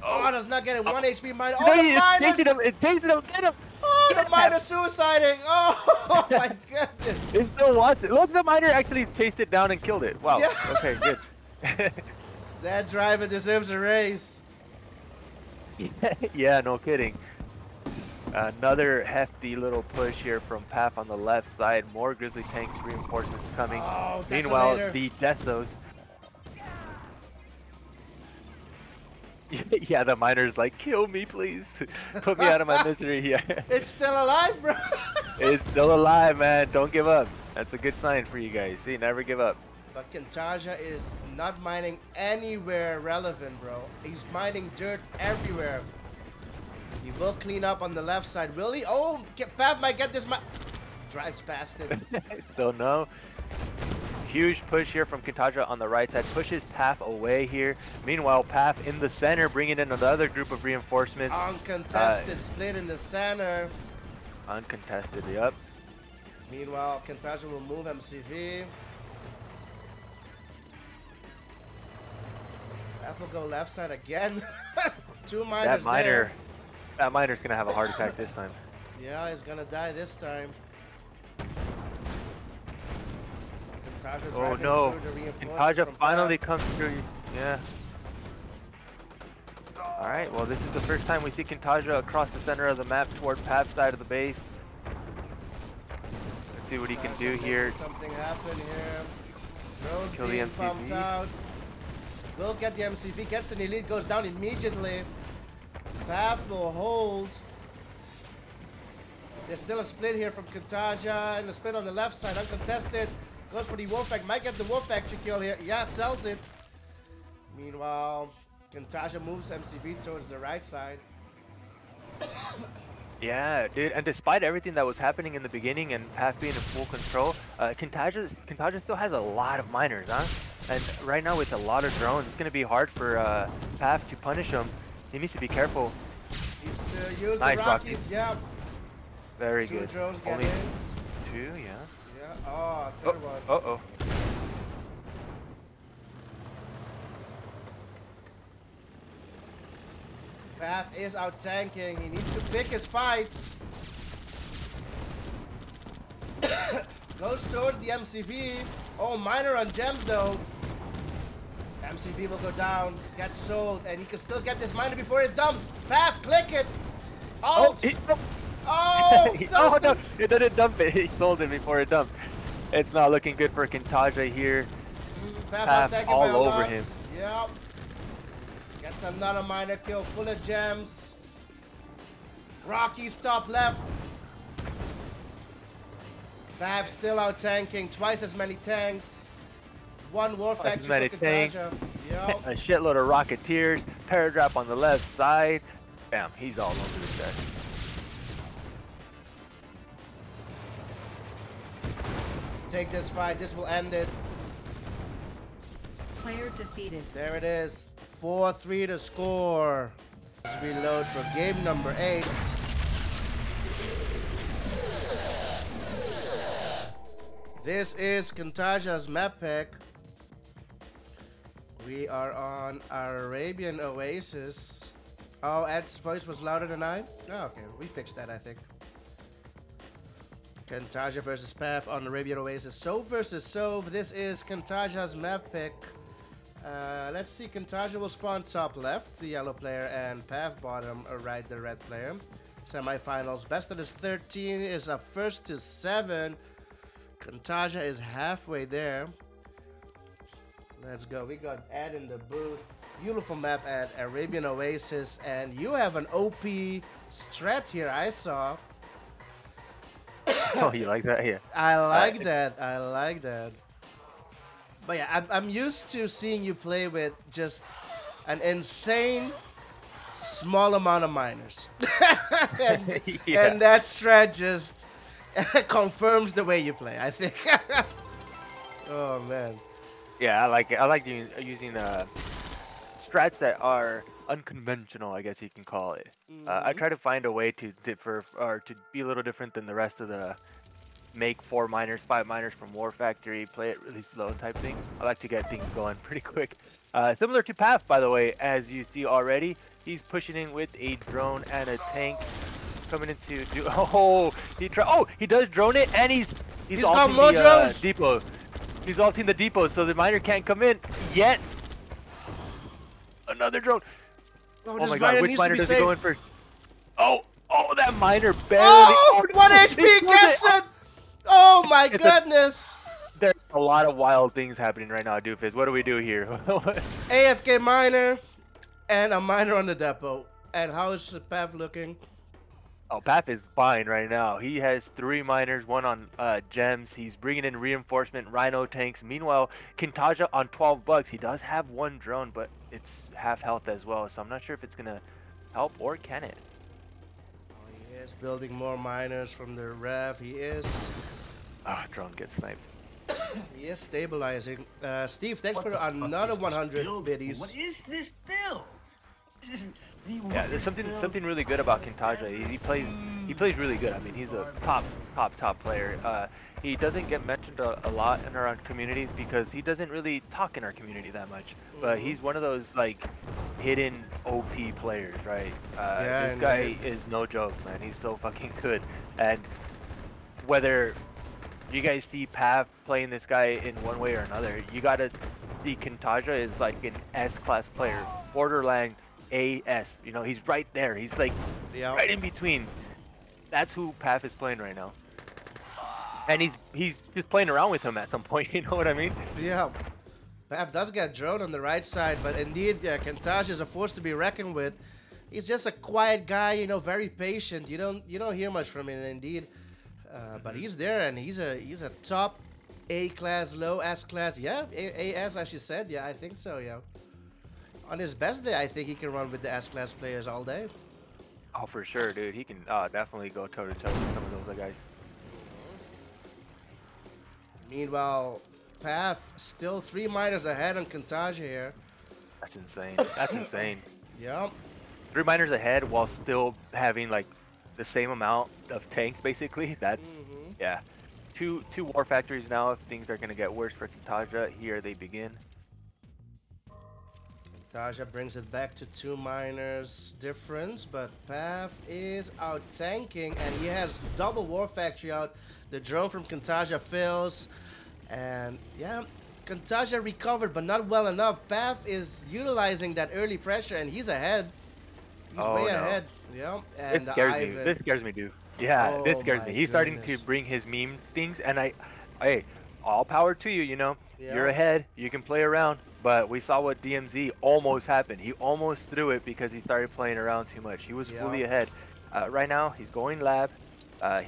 Oh, does not get it. 1 HP minor. Oh, the minor! It's chasing him, get him! Oh, the miner suiciding. Oh my goodness. It still wants it. Look, the miner actually chased it down and killed it. Wow. Yeah. Okay, good. That driver deserves a race. Yeah, no kidding. Another hefty little push here from Path on the left side. More Grizzly tanks reinforcements coming. Oh, meanwhile, desolator. the Deathos. Yeah, the miner's like, kill me, please. Put me out of my misery here. It's still alive, bro. It's still alive, man. Don't give up. That's a good sign for you guys. See, never give up. But Kyntaja is not mining anywhere relevant, bro. He's mining dirt everywhere. He will clean up on the left side. Will he? Oh, Path might get this. Drives past it. So no. Huge push here from Kyntaja on the right side. Pushes Path away here. Meanwhile, Path in the center, bringing in another group of reinforcements. Uncontested split in the center. Uncontested, yep. Meanwhile, Kyntaja will move MCV. Path will go left side again. 2 miners there. That miner's gonna have a heart attack this time. Yeah, he's gonna die this time. Oh no! Kyntaja finally comes through. Yeah. All right. Well, this is the first time we see Kyntaja across the center of the map toward Path side of the base. Let's see what he can do here. Something happen here. Drones Kill being the pumped MCV. out. Will get the MCV. Gets an elite. Goes down immediately. Path will hold. There's still a split here from Kyntaja, and a split on the left side, uncontested. Goes for the wolf pack. Might get the wolf factory kill here. Yeah, sells it. Meanwhile, Kyntaja moves MCV towards the right side. Yeah, dude. And despite everything that was happening in the beginning and Path being in full control, Kyntaja still has a lot of miners, huh? And right now with a lot of drones, it's gonna be hard for Path to punish him. He needs to be careful. He's to use Nice, the Rockies. Rocky. Yeah. Very 2 good. drones get Only in. 2, yeah. Yeah. Oh, third one. Uh-oh. Path is out tanking. He needs to pick his fights. Goes towards the MCV. Oh, minor on gems though. MCV will go down, get sold, and he can still get this miner before it dumps. Path, click it. Out. Oh, Oh no, it didn't dump it. He sold it before it dumped. It's not looking good for Kyntaja here. Path all over him. Yep. Gets another miner kill, full of gems. Rocky's top left. Path still out tanking, twice as many tanks. 1 war factory for Kyntaja. Yep. A shitload of Rocketeers. Paradrap on the left side. Bam, he's all over the set. take this fight. This will end it. Player defeated. There it is. 4-3 to score. Let's reload for game number 8. This is Kyntaja's map pick. We are on Arabian Oasis. Oh, Ed's voice was louder than I? Oh, okay, we fixed that, I think. Kyntaja versus Pav on Arabian Oasis. Sove versus Sove. This is Kyntaja's map pick. Let's see, Kyntaja will spawn top left, the yellow player, and Pav bottom right, the red player. Semifinals. Best of his 13 is a 1st to 7. Kyntaja is halfway there. Let's go. We got Ed in the booth. Beautiful map at Arabian Oasis. And you have an OP strat here, I saw. Oh, you like that? Yeah. I like that. I like that. But yeah, I'm used to seeing you play with just an insane small amount of miners. and, Yeah. and that strat just confirms the way you play, I think. Oh, man. Yeah, I like it. I like using strats that are unconventional, I guess you can call it. I try to find a way to differ or to be a little different than the rest of the make 4 miners, 5 miners from War Factory, play it really slow type thing. I like to get things going pretty quick. Similar to Path, by the way, as you see already, he's pushing in with a drone and a tank coming into he does drone it, and he's got more ulting the drones. depot. He's ulting the depot, so the miner can't come in yet. Another drone. Oh, Oh my god, which miner does he go in first? Oh, that miner barely. Oh, 1 HP gets it! Oh my goodness! There's a lot of wild things happening right now, Doofus. What do we do here? AFK miner and a miner on the depot. And how is the path looking? Oh, Pap is fine right now. He has 3 miners, 1 on gems. He's bringing in reinforcement, rhino tanks. Meanwhile, Kyntaja on 12 bucks. He does have 1 drone, but it's half health as well. So I'm not sure if it's going to help or can it. Oh, he is building more miners from the ref. He is... Ah, drone gets sniped. He is stabilizing. Steve, thanks for another 100 biddies. What is this build? This isn't the Yeah, there's something really good about Kyntaja. He plays really good. I mean, he's a top player. He doesn't get mentioned a lot in our community because he doesn't really talk in our community that much. But he's one of those like hidden OP players, right? Yeah, this guy is no joke, man. He's so fucking good. And whether you guys see Pav playing this guy in one way or another, you gotta see Kyntaja is like an S-class player, borderline AS. You know, he's right there. He's like right in between. That's who Pav is playing right now. And he's just playing around with him at some point. You know what I mean? Yeah. Pav does get drone on the right side, but indeed, Kyntaja is a force to be reckoned with. He's just a quiet guy, you know, very patient. You don't hear much from him, indeed. But he's there, and he's a top A-class, low S-class. Yeah, AS, as you said. Yeah, I think so, yeah. On his best day, I think he can run with the S-class players all day. Oh, for sure, dude. He can definitely go toe-to-toe with some of those guys. Meanwhile, Path still 3 miners ahead on Kyntaja here. That's insane. That's insane. Yep. 3 miners ahead while still having like the same amount of tanks, basically. That's yeah. Two war factories now. If things are gonna get worse for Kyntaja, here they begin. Kyntaja brings it back to 2 miners difference, but Path is out tanking, and he has double war factory out. The drone from Kyntaja fails, and yeah, Kyntaja recovered, but not well enough. Path is utilizing that early pressure, and he's ahead. He's way ahead. Yeah, and This scares me, dude. Yeah, this scares me. He's starting goodness. to bring his meme things, and hey, all power to you. You know, you're ahead. You can play around. But we saw what DMZ almost happened. He almost threw it because he started playing around too much. He was fully ahead. Right now, he's going lab.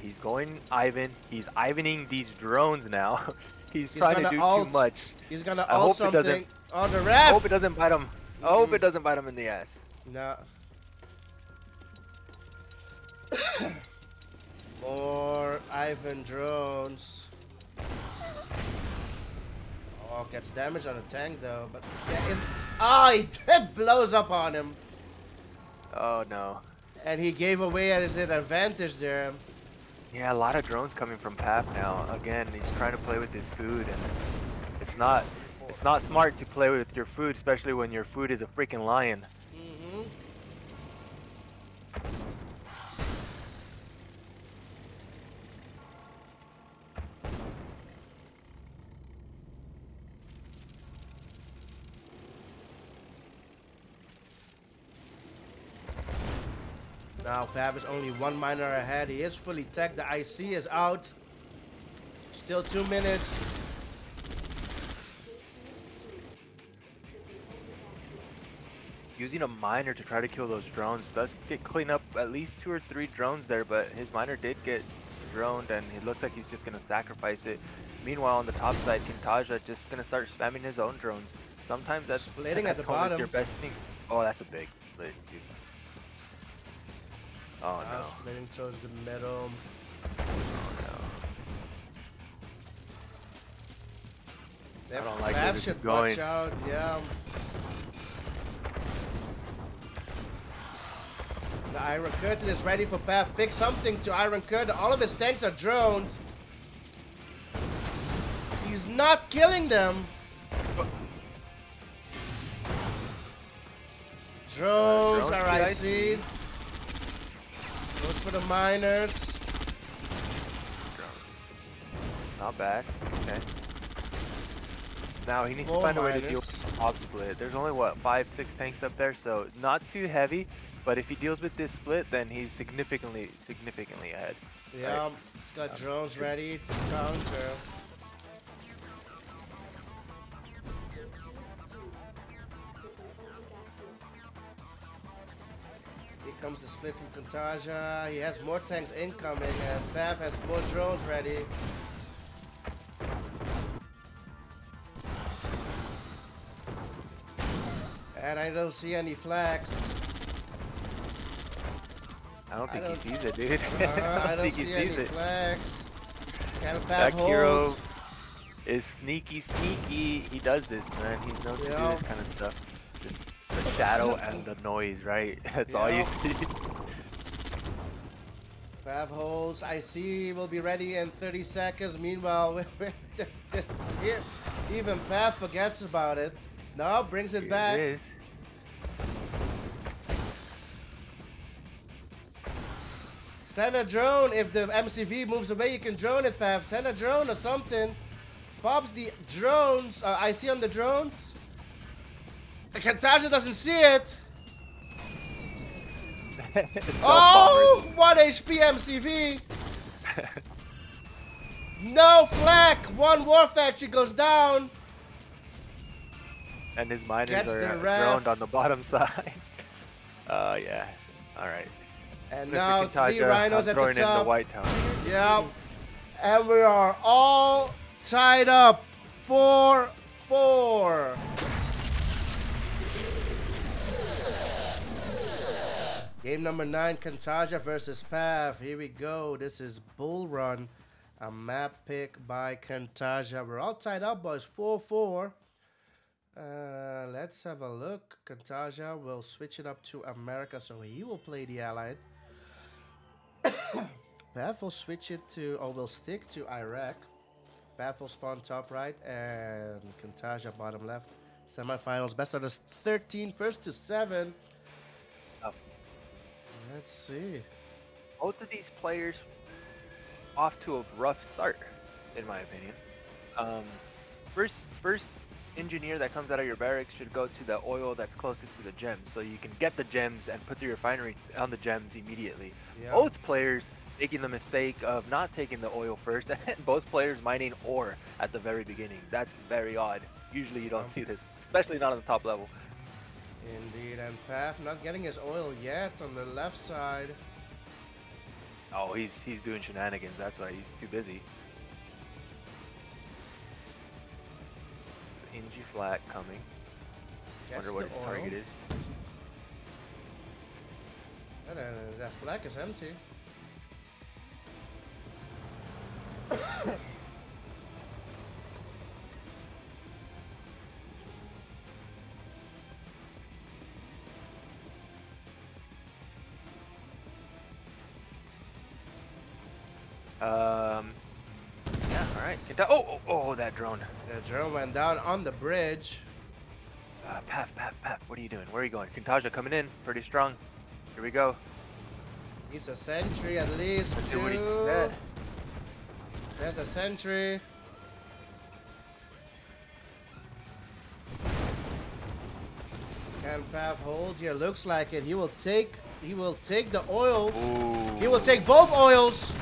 He's going Ivan. He's Ivaning these drones now. he's trying to do too much. He's gonna ult something on the ref. I hope it doesn't bite him. I hope it doesn't bite him in the ass. No. More Ivan drones. Oh, gets damage on the tank though, but yeah, oh, it blows up on him. Oh no. And he gave away his advantage there. Yeah, a lot of drones coming from Path now. Again, he's trying to play with his food, and it's not smart to play with your food, especially when your food is a freaking lion. Mm-hmm. Now Pav is only 1 miner ahead. He is fully teched. The IC is out. Still 2 minutes. Using a miner to try to kill those drones does get clean up at least 2 or 3 drones there, but his miner did get droned, and it looks like he's just gonna sacrifice it. Meanwhile, on the top side, Kyntaja just gonna start spamming his own drones. Sometimes that's splitting at the always bottom. your best thing. Oh, that's a big split, dude. Oh no. Splitting towards the middle. Oh no. I don't like Pav where this should is going. watch out. Yeah. The Iron Curtain is ready for Pav. Pick something to Iron Curtain. All of his tanks are droned. He's not killing them. Drones are IC'd. Goes for the miners. Not bad. Okay. Now he needs to More find a way to miners. deal with the top split. There's only what 5-6 tanks up there, so not too heavy. But if he deals with this split, then he's significantly ahead. Yeah, Right. he's got drones ready to counter. Here comes the split from Kyntaja. He has more tanks incoming, and Pav has more drones ready. And I don't see any flags. I don't think he sees it, dude. I don't think he see any sees it. flags. Can Pav That hold? hero is sneaky. He does this, man. He's known to do Yeah. this kind of stuff. Just the shadow and the noise, right? That's all you see. Pav holds. IC will be ready in 30 seconds. Meanwhile, here, even Pav forgets about it. No, brings it back. It is. Send a drone. If the MCV moves away, you can drone it, Pav. Send a drone or something. Pops the drones. IC on the drones. Kyntaja doesn't see it. Oh, 1 HP MCV. No flak. 1 war factory goes down. And his miners Gets are the ref. droned on the bottom side. Yeah. All right. And Mr. now Kyntaja, 3 rhinos I'm at the throwing in the top. white tower. Yeah. And we are all tied up. 4-4. Game number 9, Kyntaja versus Pav. Here we go. This is Bull Run. A map pick by Kyntaja. We're all tied up, boys. 4-4. Let's have a look. Kyntaja will switch it up to America, so he will play the Allied. Pav will switch it to, or will stick to Iraq. Pav will spawn top right, and Kyntaja bottom left. Semifinals, best out of 13, first to 7. Let's see. Both of these players off to a rough start, in my opinion. First engineer that comes out of your barracks should go to the oil that's closest to the gems, so you can get the gems and put the refinery on the gems immediately. Yeah. Both players making the mistake of not taking the oil first, and both players mining ore at the very beginning. That's very odd. Usually you don't see this, especially not on the top level. Indeed, and Pav not getting his oil yet on the left side. Oh, he's doing shenanigans. That's why he's too busy. Ingy flat coming. Gets Wonder what the his oil. target is. And that flag is empty. Yeah, all right. Oh, that drone. The drone went down on the bridge. Path. What are you doing? Where are you going? Kyntaja coming in, pretty strong. Here we go. He's a sentry at least. Let's see what he said. There's a sentry. Can Path hold here? Looks like it. He will take the oil. Ooh. He will take both oils.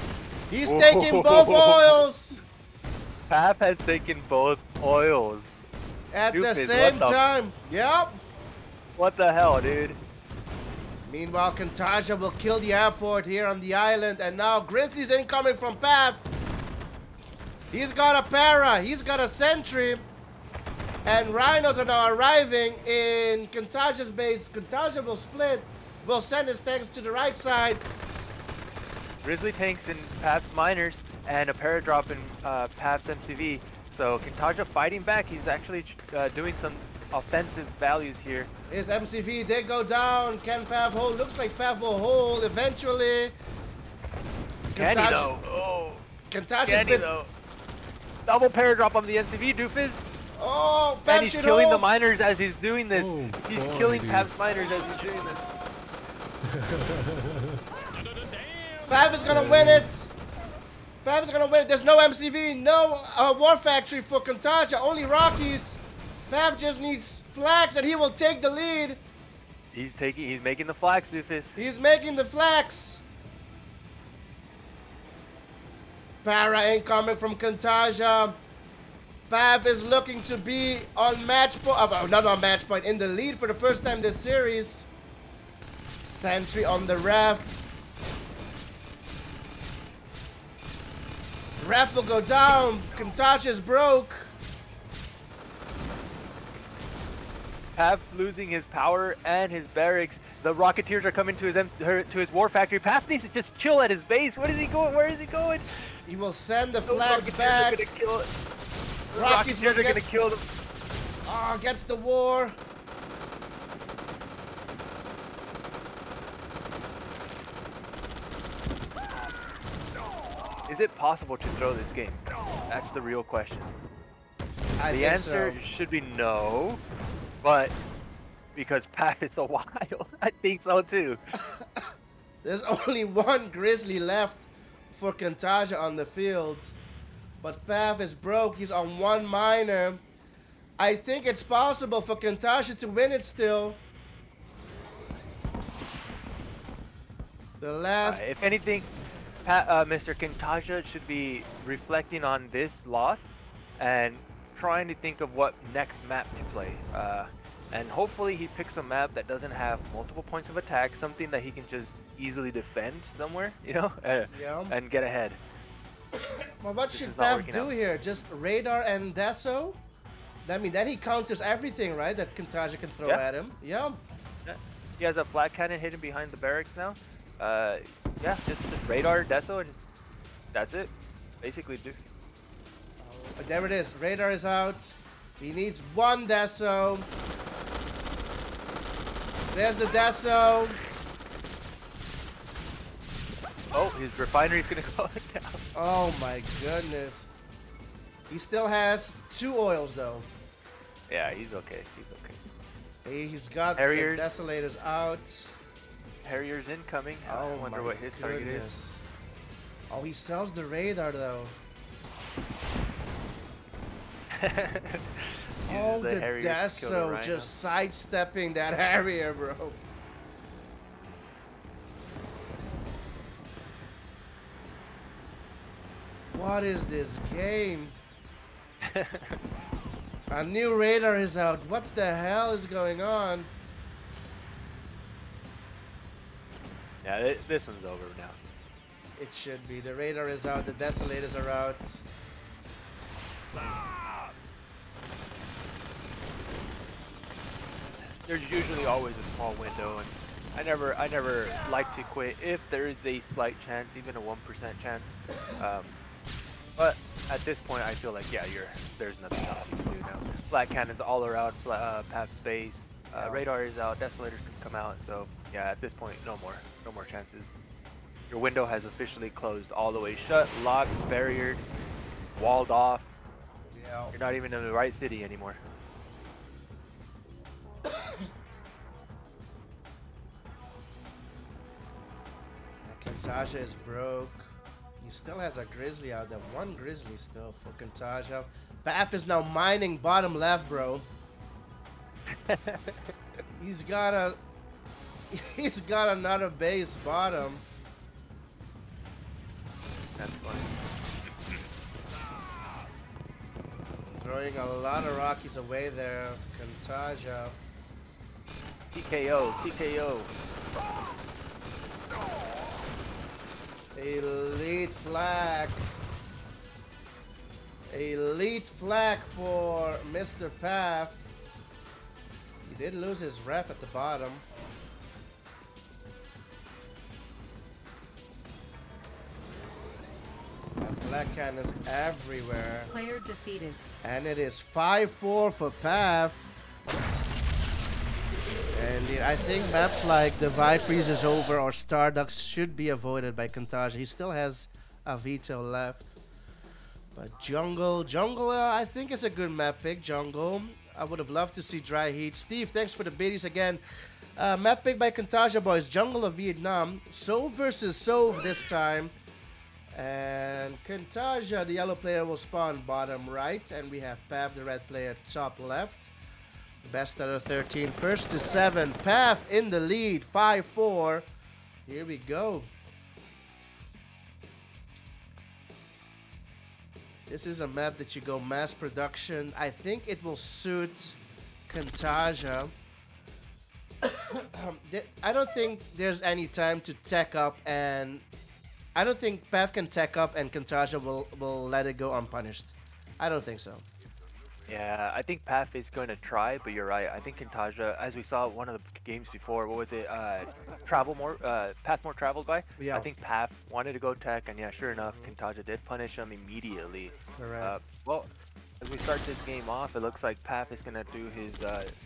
He's taking both oils. Path has taken both oils. At the same time. Yep. What the hell, dude? Meanwhile, Kyntaja will kill the airport here on the island. And now Grizzly's incoming from Path. He's got a para. He's got a sentry. And Rhinos are now arriving in Kyntaja's base. Kyntaja will split. Will send his tanks to the right side. Grizzly tanks in Path's miners and a paradrop in Path's MCV. So Kyntaja fighting back. He's actually doing some offensive values here. His MCV, they go down. Can Path hold? Looks like Path will hold eventually. Can he though? Oh. Kyntaja's been... though? Double paradrop on the MCV, doofus. Oh, Path and he's should killing hold. the miners as he's doing this. Oh, he's boy, killing dude. Path's miners as he's doing this. Path is gonna win it. Path is gonna win it. There's no MCV, no War Factory for Kyntaja, only Rockies. Path just needs flags and he will take the lead. He's making the flags, doofus. He's making the flags. Para incoming from Kyntaja. Path is looking to be on match point, not on match point, in the lead for the first time this series. Sentry on the ref. Ref will go down. Kyntaja's broke. Path losing his power and his barracks. The Rocketeers are coming to his War Factory. Path needs to just chill at his base. What is he going? Where is he going? He will send the Those flags Rocketeers back. Are gonna kill it. The Rockies Rocketeers will are gonna kill them. Oh, gets the war. Is it possible to throw this game? That's the real question. I The think answer so. should be no, but because Path is so wild, I think so too. There's only one Grizzly left for Kyntaja on the field. But Path is broke. He's on one miner. I think it's possible for Kyntaja to win it still. The last... If anything, Mr. Kyntaja should be reflecting on this loss and trying to think of what next map to play. And hopefully he picks a map that doesn't have multiple points of attack, something that he can just easily defend somewhere, you know, Yeah. and get ahead. Well, what This should is not Path working do out. here? Just radar and Deso? I mean, then he counters everything, right? That Kyntaja can throw Yeah. at him. Yeah. Yeah. He has a flat cannon hidden behind the barracks now. Yeah, just radar, Deso, and that's it. Basically, dude. There it is. Radar is out. He needs one Deso. There's the Deso. Oh, his refinery's gonna go down. Oh my goodness. He still has 2 oils though. Yeah, he's okay. He's okay. He's got Harriers. the Desolators out. Harriers incoming. I Oh wonder my what his target is. goodness. Oh, he sells the radar though. Oh, the Harriers to kill the Deso Rhino. just sidestepping that Harrier, bro. What is this game? A new radar is out. What the hell is going on? Yeah, this one's over now. It should be. The radar is out. The Desolators are out. There's usually always a small window, and I never like to quit if there is a slight chance, even a 1% chance. But at this point, I feel like, yeah, there's nothing else you can do now. Flat cannons all around Path space. Radar is out. Desolators can come out. So yeah, at this point, no more chances. Your window has officially closed all the way shut, locked, barriered, walled off. Yeah. You're not even in the right city anymore. Kyntaja is broke. He still has a Grizzly out there. One Grizzly still for Kyntaja. Bath is now mining bottom left, bro. He's got another base bottom. That's funny. Throwing a lot of Rockies away there. Kyntaja. TKO, TKO. Elite flag. Elite flag for Mr. Path. He did lose his ref at the bottom. Flag cannons everywhere. Player defeated. And it is 5-4 for Path. And I think maps like Divide Freeze is over or Stardust should be avoided by Kyntaja. He still has a veto left. But Jungle, I think it's a good map pick, Jungle. I would have loved to see Dry Heat. Steve, thanks for the biddies again. Map pick by Kyntaja, boys. Jungle of Vietnam. Sove versus Sove this time. And Kyntaja, the yellow player, will spawn bottom right. And we have Pav, the red player, top left. Best out of 13. First to 7. Pav in the lead. 5-4. Here we go. This is a map that you go mass production. I think it will suit Kyntaja. I don't think there's any time to tech up, and I don't think Path can tech up and Kyntaja will let it go unpunished. I don't think so. Yeah, I think Path is going to try, but you're right. I think Kyntaja, as we saw one of the games before, what was it? Path more traveled by? Yeah. I think Path wanted to go tech, and yeah, sure enough, Kyntaja did punish him immediately. Correct. Well, as we start this game off, it looks like Path is going to do his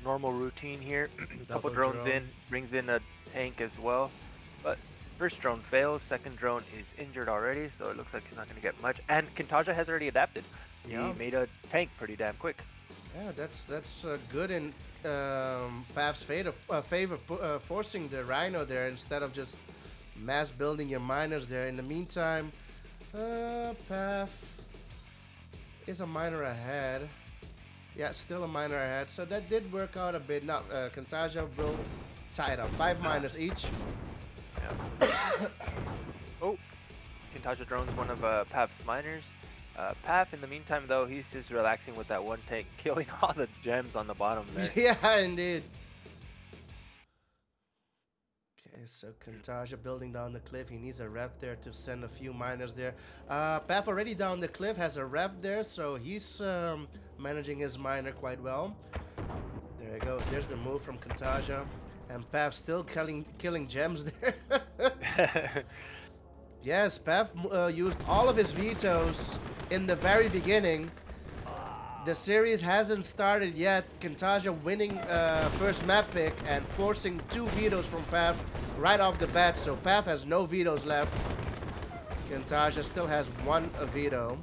normal routine here. Couple drones in, brings in a tank as well. But first drone fails, second drone is injured already, so it looks like he's not going to get much. And Kyntaja has already adapted. Yeah. He made a tank pretty damn quick. Yeah, that's good in Path's favor, forcing the Rhino there instead of just mass building your miners there. In the meantime, Path is a miner ahead. Yeah, still a miner ahead. So that did work out a bit. Now, Kyntaja will tie it up. 5 miners each. Yeah. Oh, Kyntaja drones one of Path's miners. Path, in the meantime, though, he's just relaxing with that one tank, killing all the gems on the bottom there. Yeah, indeed. Okay, so Kyntaja building down the cliff. He needs a rep there to send a few miners there. Path already down the cliff, has a rep there, so he's managing his miner quite well. There it goes. There's the move from Kyntaja. And Path still killing gems there. Yes, Path used all of his vetoes in the very beginning. The series hasn't started yet. Kyntaja winning first map pick and forcing 2 vetoes from Path right off the bat. So Path has no vetoes left. Kyntaja still has 1 veto.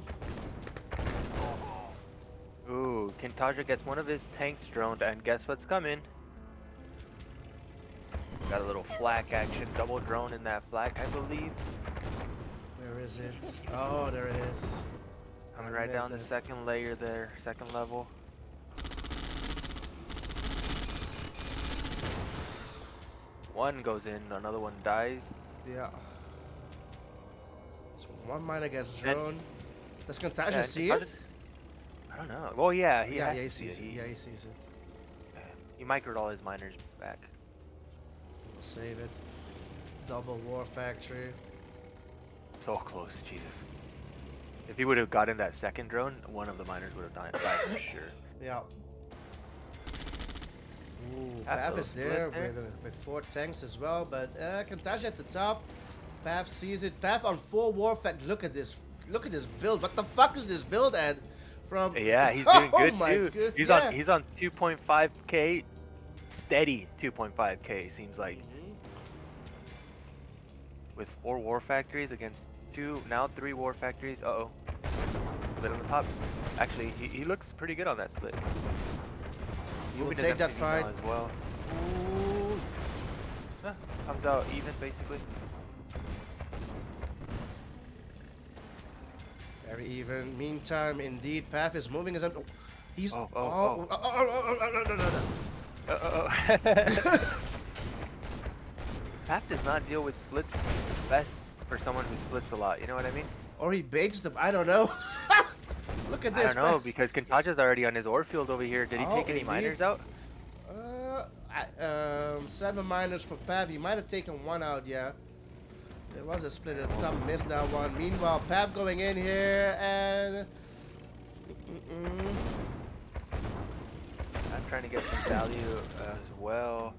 Ooh, Kyntaja gets one of his tanks droned, and guess what's coming? Got a little flak action, double drone in that flak, I believe. Where is it? Oh, there it is. Coming right down the second layer there, second level. One goes in, another one dies. Yeah. So 1 miner gets drone. Does Kyntaja yeah, see it? I don't know. Well, yeah, he yeah, has he to sees see it. it. Yeah, he sees it. He microed all his miners back. We'll save it. Double war factory. So close, Jesus. If he would have gotten that second drone, one of the miners would have died for sure. Yeah. Ooh, Path is there with 4 tanks as well, but Kyntaja at the top. Path sees it. Path on 4 war factory. Look at this build. What the fuck is this build at? From yeah, he's doing good too. God. He's on 2.5k, steady 2.5k seems like. with 4 war factories against 2, now 3 war factories. Uh-oh. Split on the top. Actually, he looks pretty good on that split. He will take that fight as well. Ooh. Huh, comes out even, basically. Very even. Meantime, indeed, Path is moving his. He's. Oh. Path does not deal with splits best for someone who splits a lot. You know what I mean? Or he baits them. I don't know. Look at this. I don't know, because Kyntaja's already on his ore field over here. Did he take any miners out? 7 miners for Pav. He might have taken 1 out, yeah. There was a split at the top, missed that one. Meanwhile, Pav going in here and... I'm trying to get some value as well.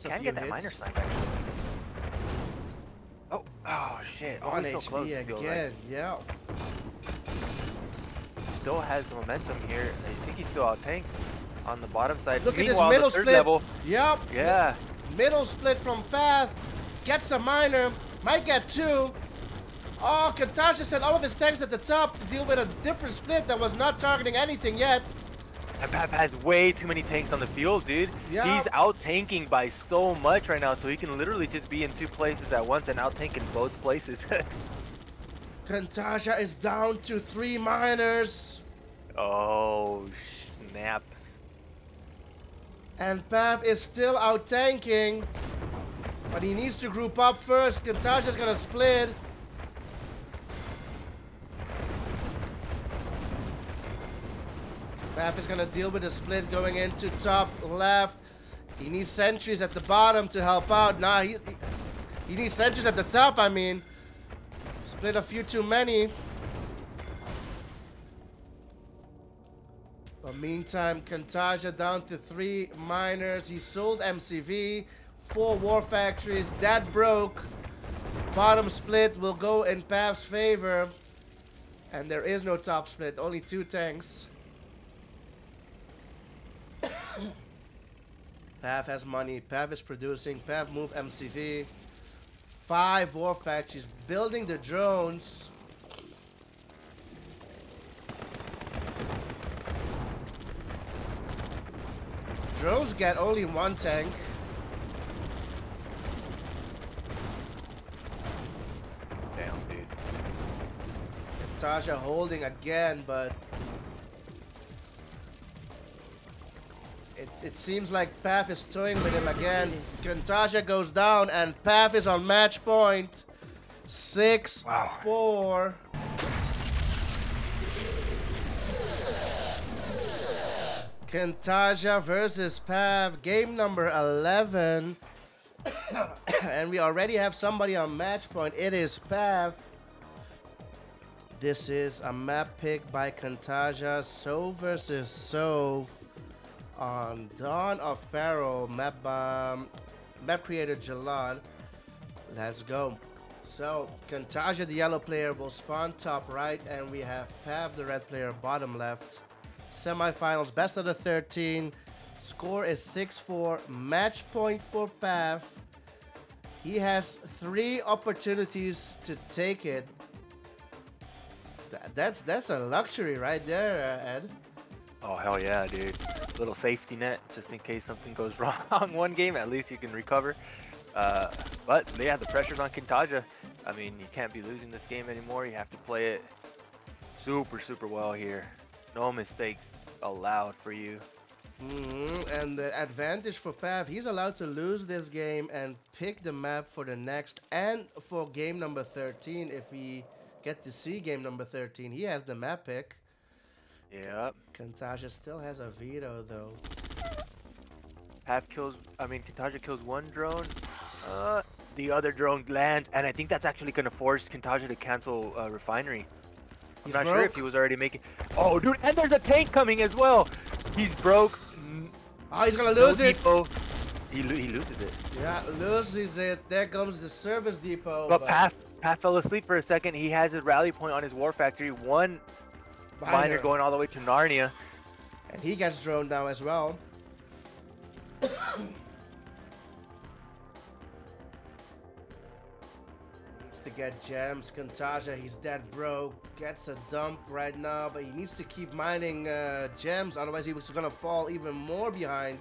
Can get that hits. miner snipe, actually. Oh shit. On so HP close, again, right? yeah. Still has the momentum here. I think he still out tanks on the bottom side. Look at this Meanwhile, middle the third split. level. Yep. Yeah. Middle split from Path. Gets a miner. Might get 2. Oh, Kyntaja sent all of his tanks at the top to deal with a different split that was not targeting anything yet. And Pap has way too many tanks on the field, dude. Yeah. He's out tanking by so much right now, so he can literally just be in 2 places at once and out tank in both places. Kyntaja is down to 3 miners. Oh, snap. And Pav is still out tanking. But he needs to group up first. Kyntaja's gonna split. Pav is gonna deal with the split going into top left. He needs sentries at the bottom to help out. Nah, he needs sentries at the top, I mean. Split a few too many. But meantime, Kyntaja down to 3 miners. He sold MCV, 4 war factories. That broke. Bottom split will go in Pav's favor. And there is no top split, only 2 tanks. Pav has money. Pav is producing. Pav move MCV. 5 war factories. Building the drones. Drones get only 1 tank. Damn, dude. Kyntaja holding again, but it seems like Path is toying with him again. Kyntaja goes down and Path is on match point. 6-4. Kyntaja versus Pav, game number 11. And we already have somebody on match point. It is Pav. This is a map pick by Kyntaja. Sov versus Sov on Dawn of Peril. Map creator Jalad. Let's go. So Kyntaja, the yellow player, will spawn top right, and we have Pav, the red player, bottom left. Semifinals, best of the 13. Score is 6-4. Match point for Pav. He has 3 opportunities to take it. That's a luxury right there, Ed. Oh, hell yeah, dude. Little safety net, just in case something goes wrong one game, at least you can recover. But yeah, the pressure's on Kyntaja. I mean, you can't be losing this game anymore. You have to play it super well here. No mistakes allowed for you. And the advantage for Pav, he's allowed to lose this game and pick the map for the next and for game number 13. If we get to see game number 13, he has the map pick. Yep. Kyntaja still has a veto though. Kyntaja kills 1 drone. The other drone lands, and I think that's actually gonna force Kyntaja to cancel refinery. I'm not sure if he was already making. Oh, dude, and there's a tank coming as well. He's broke. Oh, he's gonna lose it. Depot. He loses it. Yeah, loses it. There comes the service depot. But Path fell asleep for a second. He has his rally point on his war factory. 1 miner going all the way to Narnia. And he gets droned now as well. to get gems. Kyntaja, he's dead broke. Gets a dump right now, but he needs to keep mining gems. Otherwise, he was gonna fall even more behind.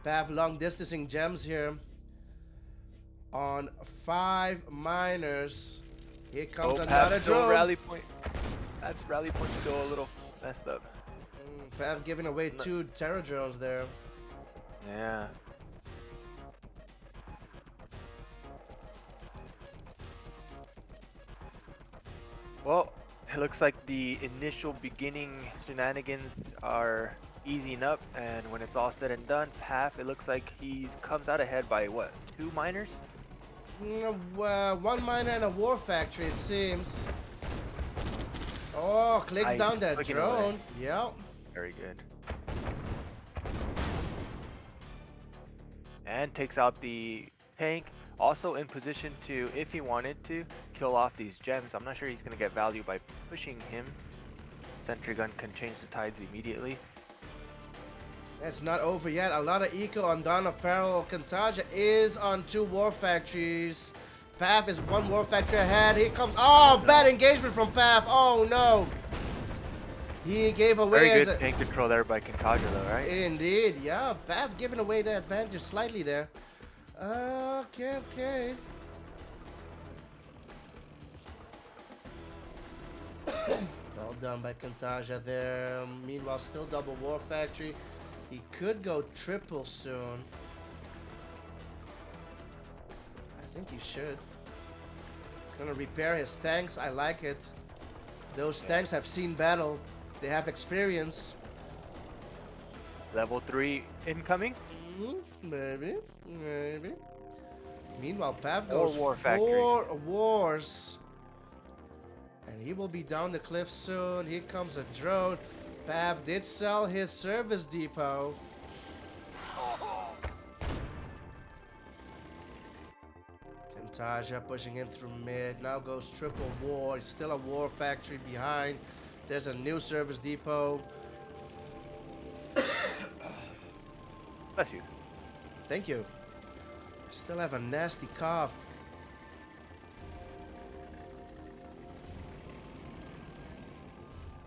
Pav long distancing gems here on 5 miners. Here comes another drone. Rally point. That's rally point still a little messed up. Pav giving away 2 Terra drones there. Yeah. Well, it looks like the initial beginning shenanigans are easing up, and when it's all said and done, Paf, it looks like he comes out ahead by what, 2 miners? 1 miner and a war factory, it seems. Oh, clicks down that drone. Yep. Very good. And takes out the tank. Also in position to, if he wanted to, kill off these gems. I'm not sure he's going to get value by pushing him. Sentry gun can change the tides immediately. It's not over yet. A lot of eco on Dawn of Peril. Kyntaja is on 2 war factories. Paf is 1 war factory ahead. Here comes. Oh, no. Bad engagement from Paf. Oh no. He gave away. Very good tank control there by Kyntaja, though, right? Indeed, yeah. Paf giving away the advantage slightly there. Okay. Well done by Kyntaja there. Meanwhile, still double war factory. He could go triple soon. I think he should. It's gonna repair his tanks. I like it. Those tanks have seen battle. They have experience. Level 3 incoming? Maybe. Meanwhile, Pav goes 4 wars. And he will be down the cliff soon. Here comes a drone. Pav did sell his service depot. Kyntaja pushing in through mid. Now goes triple war. Still a war factory behind. There's a new service depot. Bless you. Thank you. I still have a nasty cough.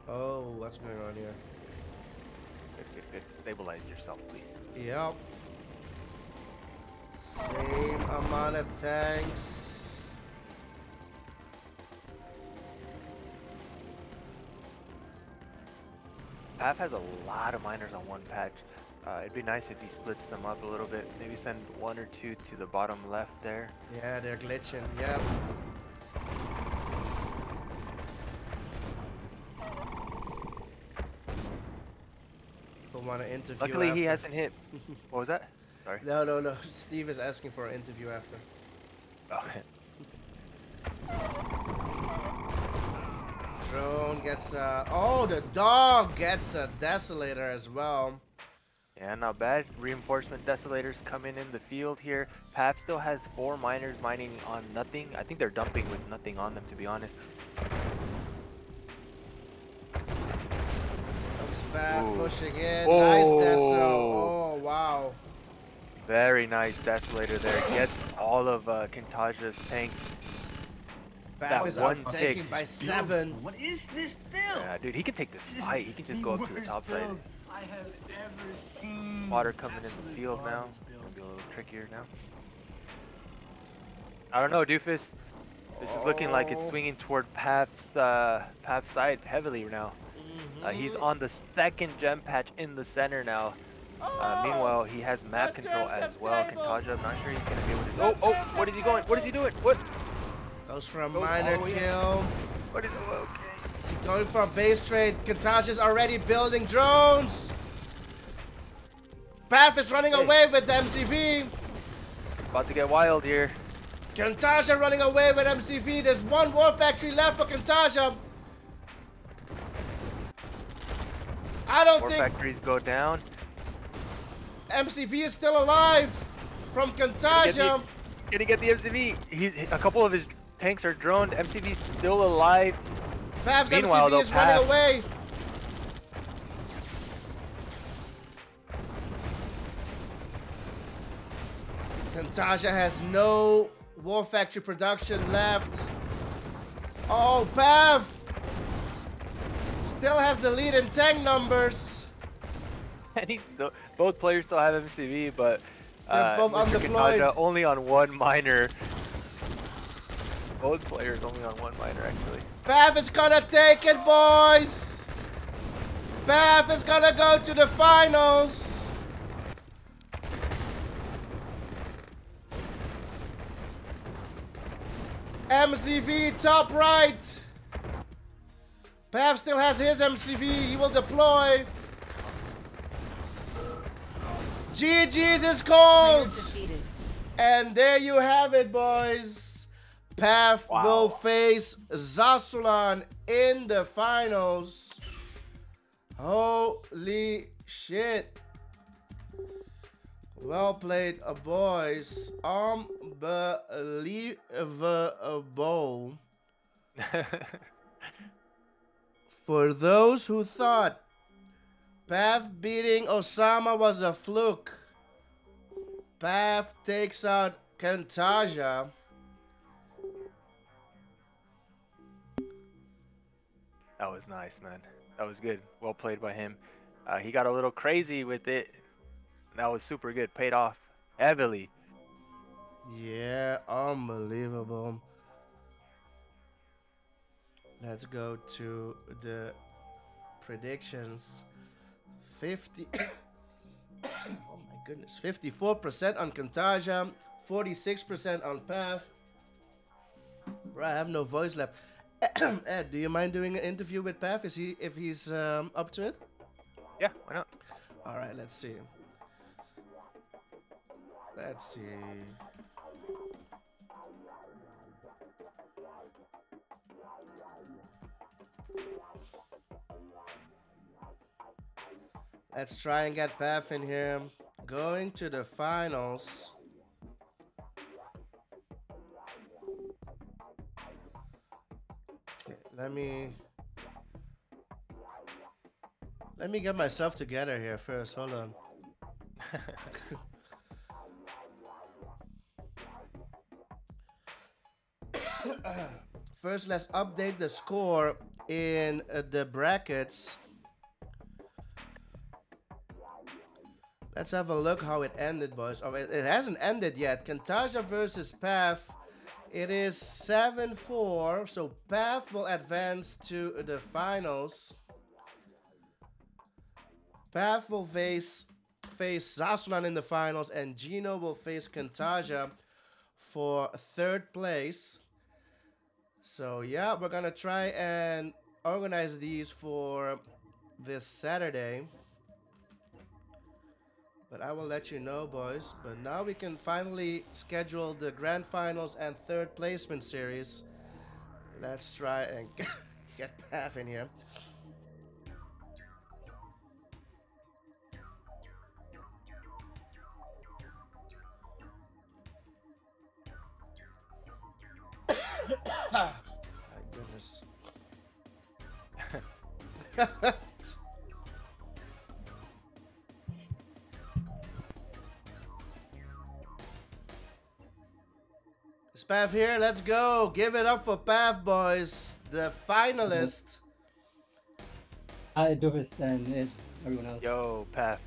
Oh, what's going on here? Good. Stabilize yourself, please. Yep. Same amount of tanks. Paf has a lot of miners on one patch. It'd be nice if he splits them up a little bit. Maybe send 1 or 2 to the bottom left there. Yeah, they're glitching. Yep. People want to interview. Luckily, after. he hasn't hit. What was that? Sorry. No. Steve is asking for an interview after. Okay. Drone gets oh, the dog gets a desolator as well. Yeah, not bad. Reinforcement desolators coming in the field here. Paf still has 4 miners mining on nothing. I think they're dumping with nothing on them, to be honest. Comes Paf pushing in. Nice deso. Oh, wow. Very nice desolator there. Gets all of Kyntaja's tank. Paf is out taking by 7. What is this build? Yeah, dude, he can take this fight. He can just go up to the top side. I have ever seen. Water coming in the field now. It's gonna be a little trickier now. I don't know, Doofus. This is looking like it's swinging toward Paf's side heavily now. He's on the 2nd gem patch in the center now. Meanwhile, he has map control as well. Kyntaja, I'm not sure he's gonna be able to. Oh, what is he going? What is he doing? What? Goes for a minor kill. What is it? Okay. Is he going for a base trade? Kyntaja's already building drones. Paf is running away with the MCV. About to get wild here. Kyntaja running away with MCV. There's 1 war factory left for Kyntaja. I don't think War factories go down. MCV is still alive from Kyntaja. Gonna get the MCV. A couple of his tanks are droned. MCV's still alive. Paf's Meanwhile, MCV is running away. Kyntaja has no War Factory production left. Oh, Pav still has the lead in tank numbers. And both players still have MCV, but They're both Mr. undeployed. Kyntaja only on one miner. Both players only on one miner, actually. Pav is gonna take it, boys. Pav is gonna go to the finals. MCV top right. Pav still has his MCV. He will deploy. GG's is called. And there you have it, boys. Pav will face Zasulan in the finals. Holy shit. Well played, boys. Unbelievable. For those who thought Pav beating Osama was a fluke, Pav takes out Kyntaja. That was nice, man. That was good. Well played by him. He got a little crazy with it. That was super good. Paid off heavily. Yeah, unbelievable. Let's go to the predictions. 50. Oh my goodness. 54% on Kyntaja, 46% on Pav. Bro, I have no voice left. Ed, do you mind doing an interview with Pav? If he's up to it? Yeah, why not? All right, let's see. Let's see. Let's try and get Pav in here. Going to the finals. Okay, let me get myself together here first. Hold on. First, let's update the score in the brackets. Let's have a look how it ended, boys. Oh, it hasn't ended yet. Kyntaja versus Pav. It is 7-4, so Pav will advance to the finals. Pav will face Zasulan in the finals, and Gino will face Kyntaja for third place. So yeah, we're gonna try and organize these for this Saturday. But I will let you know, boys. But now we can finally schedule the grand finals and third placement series. Let's try and get Pav in here. My goodness. Is Pav here? Let's go. Give it up for Pav, boys. The finalist. Hi, Dovis and everyone else. Yo, Pav.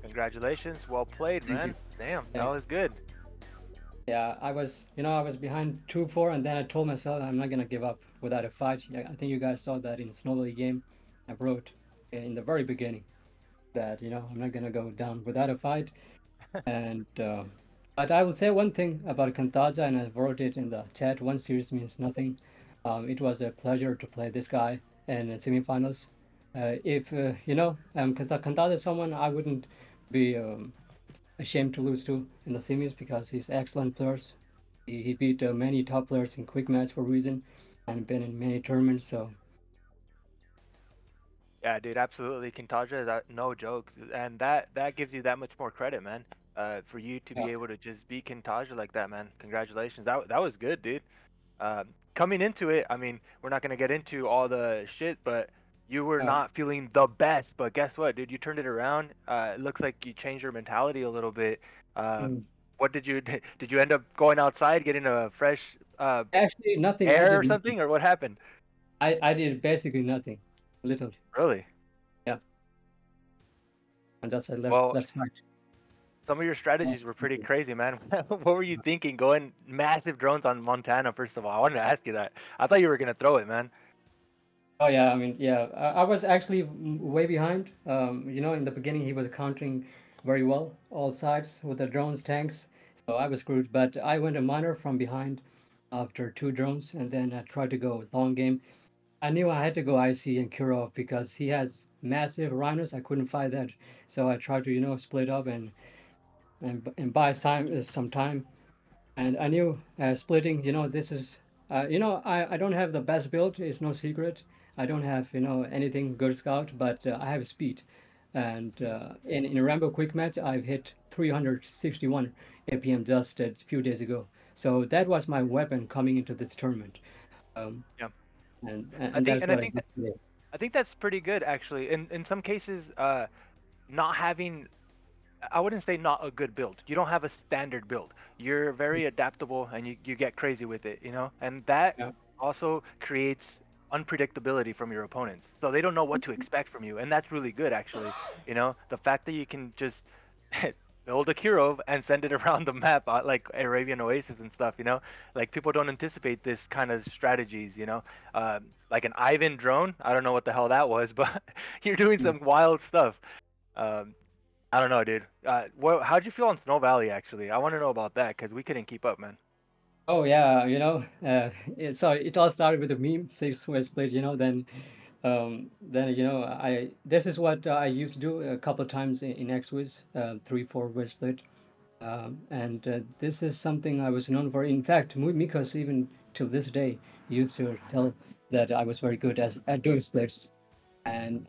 Congratulations. Well played, man. Damn, that was good. Yeah, I was behind 2-4, and then I told myself I'm not gonna give up without a fight. I think you guys saw that in Snowball game. I wrote in the very beginning that I'm not gonna go down without a fight. And but I will say one thing about Kyntaja, and I wrote it in the chat. One series means nothing. It was a pleasure to play this guy in the semifinals. If Kyntaja is someone I wouldn't be ashamed to lose to in the semis, because he's excellent players. He beat many top players in quick match for a reason, and been in many tournaments. So yeah, dude, absolutely. Kyntaja, no jokes, and that gives you that much more credit, man. For you to be able to just beat Kyntaja like that, man. Congratulations. That was good, dude. Coming into it, I mean, we're not gonna get into all the shit, but you were not feeling the best. But guess what, dude? You turned it around. It looks like you changed your mentality a little bit. What did you end up going outside, getting a fresh Actually, nothing. I air did or nothing. something, or what happened? I did basically nothing. Literally. Really? Yeah. And just said, Well, let's fight. some of your Oh, strategies were pretty crazy, man. What were you thinking going massive drones on Montana, first of all? I wanted to ask you that. I thought you were gonna throw it, man. oh yeah, I mean, yeah, I was actually way behind. In the beginning he was countering very well all sides with the drones, tanks. So I was screwed. But I went a miner from behind after two drones, and then I tried to go long game. I knew I had to go IC and Kirov because he has massive rhinos. I couldn't fight that, so I tried to split up and buy some time. And I knew splitting, this is, I don't have the best build. It's no secret. I don't have, anything good scout, but I have speed. And in a Rambo quick match, I've hit 361 APM just a few days ago. So that was my weapon coming into this tournament. Um, Yeah. and that's I what I think did today. I think that's pretty good actually. In some cases, not having I wouldn't say not a good build. You don't have a standard build. You're very adaptable and you get crazy with it, you know? And that Yeah. also creates unpredictability from your opponents. So they don't know what to expect from you. And that's really good actually. You know, the fact that you can just build a Kirov and send it around the map like Arabian Oasis and stuff, you know? Like people don't anticipate this kind of strategies, you know? Like an Ivan drone, I don't know what the hell that was, but you're doing Mm. some wild stuff. Um, I don't know, dude. How'd you feel on Snow Valley, actually? I want to know about that because we couldn't keep up, man. Oh yeah, so it all started with a meme, six-way split, then I this is what I used to do a couple of times in XWiz, 3-4 way split, and this is something I was known for. In fact, Mikos even till this day used to tell that I was very good at doing splits. And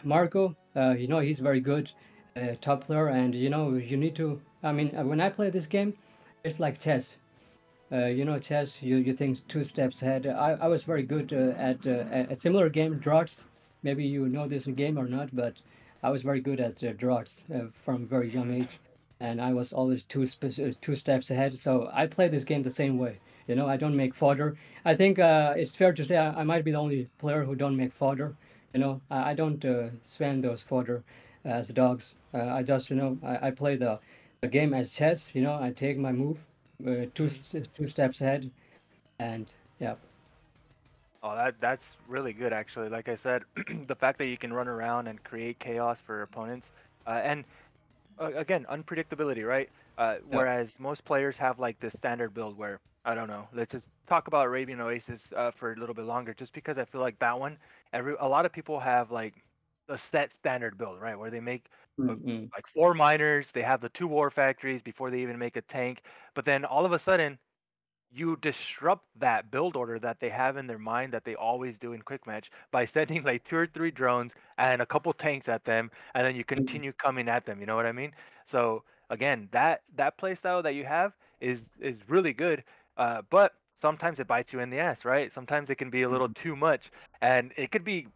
Marco, he's very good, top player, and you need to. I mean, when I play this game, it's like chess. Chess. You think two steps ahead. I was very good at a similar game, draughts. Maybe you know this game or not, but I was very good at draughts from very young age, and I was always two steps ahead. So I play this game the same way. I don't make fodder. I think it's fair to say I might be the only player who don't make fodder. I don't spam those fodder as dogs. I just I play the game as chess. I take my move two steps ahead, and yeah, Oh, that's really good, actually. Like I said, the fact that you can run around and create chaos for opponents, and again, unpredictability, right? yeah. Whereas most players have like the standard build where I don't know. Let's just talk about Arabian Oasis for a little bit longer, just because I feel like that one, a lot of people have like a set standard build, right? Where they make uh, Mm-mm. like four miners, they have the two war factories before they even make a tank, but then all of a sudden you disrupt that build order that they have in their mind that they always do in quick match by sending like two or three drones and a couple tanks at them, and then you Mm. continue coming at them, you know what I mean? So again, that play style that you have is really good, but sometimes it bites you in the ass, right? Sometimes it can be a little Mm. too much, and it could be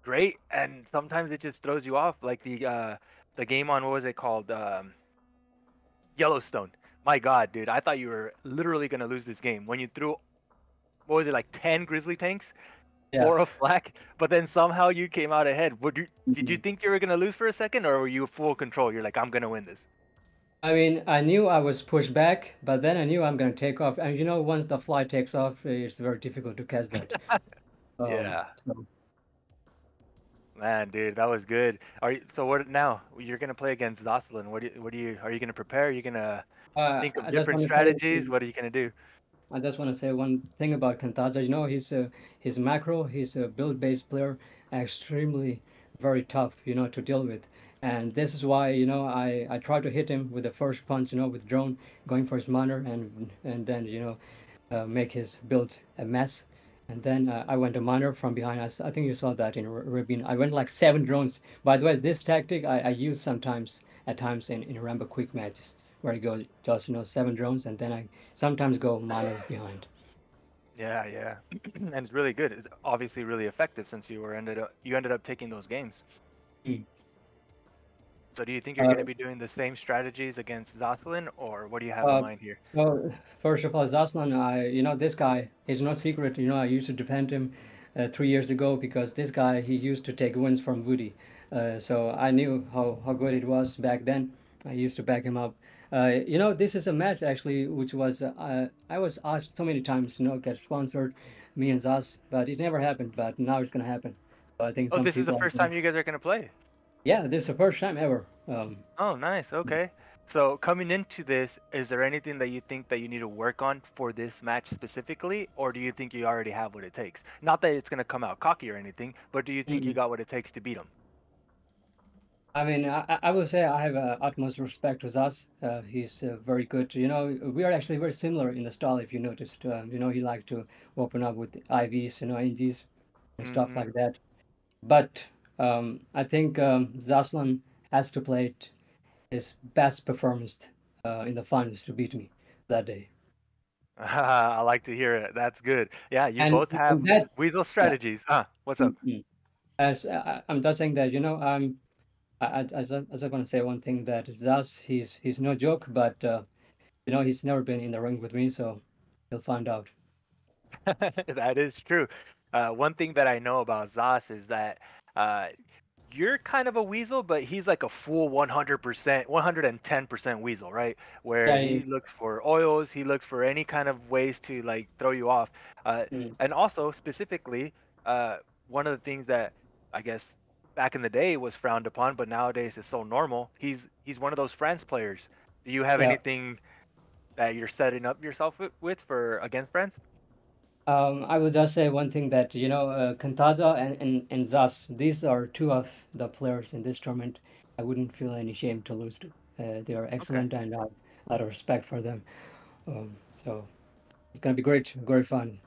great, and sometimes it just throws you off, like the game on, what was it called, Yellowstone. My God, dude, I thought you were literally gonna lose this game when you threw, what was it, like 10 grizzly tanks Yeah. for a flak, but then somehow you came out ahead. Did you Mhm. think you were gonna lose for a second, or were you full control? You're like, I'm gonna win this. I mean, I knew I was pushed back, but then I knew I'm gonna take off. And once the fly takes off, it's very difficult to catch that. Yeah, So, man, dude, that was good. So what now? You're gonna play against Jocelyn. Are you gonna prepare? Are you gonna think of I just different want to say. strategies? What are you gonna do? I just want to say one thing about Kyntaja. He's macro, he's a build-based player, extremely very tough, to deal with. And this is why, I try to hit him with the first punch, with drone, going for his miner, and then, make his build a mess. And then I went to miner from behind. I think you saw that in Rabin. I went like 7 drones. By the way, this tactic I use sometimes at times in Rambo quick matches where I go just 7 drones and then I sometimes go miner behind. Yeah, yeah, and it's really good. It's obviously really effective since you ended up taking those games. Mm. So do you think you're Uh, going to be doing the same strategies against Zoslin, or what do you have in uh, mind here? well, first of all, Zaslan, this guy is no secret. I used to defend him 3 years ago because this guy, he used to take wins from Woody. So I knew how good it was back then. I used to back him up. This is a match actually, which was, I was asked so many times, get sponsored, me and Zas, but it never happened. But now it's going to happen. So I think Oh, some this is the people are first going, time you guys are going to play. yeah, this is the first time ever. Oh, nice. Okay. So coming into this, is there anything that you think that you need to work on for this match specifically, or do you think you already have what it takes? Not that it's going to come out cocky or anything, but do you think you Mm. got what it takes to beat him? I mean, I will say I have utmost respect to Zaz. He's very good. We are actually very similar in the style, if you noticed. He likes to open up with IVs, NGs, and stuff Mm-hmm. like that. But I think Zaslan has to play it his best performance in the finals to beat me that day. I like to hear it. That's good. Yeah, you And, both have and that, weasel yeah. strategies. What's up? Mm-mm. As I'm just saying that, I want to say one thing that Zaz, he's no joke, but he's never been in the ring with me, so he'll find out. That is true. One thing that I know about Zos is that uh, you're kind of a weasel, but he's like a full 100%, 110% weasel, right? Where Yeah, he looks for oils, he looks for any kind of ways to like throw you off. Uh, mm, and also specifically, uh, one of the things that I guess back in the day was frowned upon, but nowadays is so normal. He's one of those France players. Do you have yeah. anything that you're setting up yourself with for against France? I will just say one thing that Kyntaja and Zas, these are two of the players in this tournament. I wouldn't feel any shame to lose to. They are Okay. excellent, and I have a lot of respect for them. So it's gonna be great, great fun.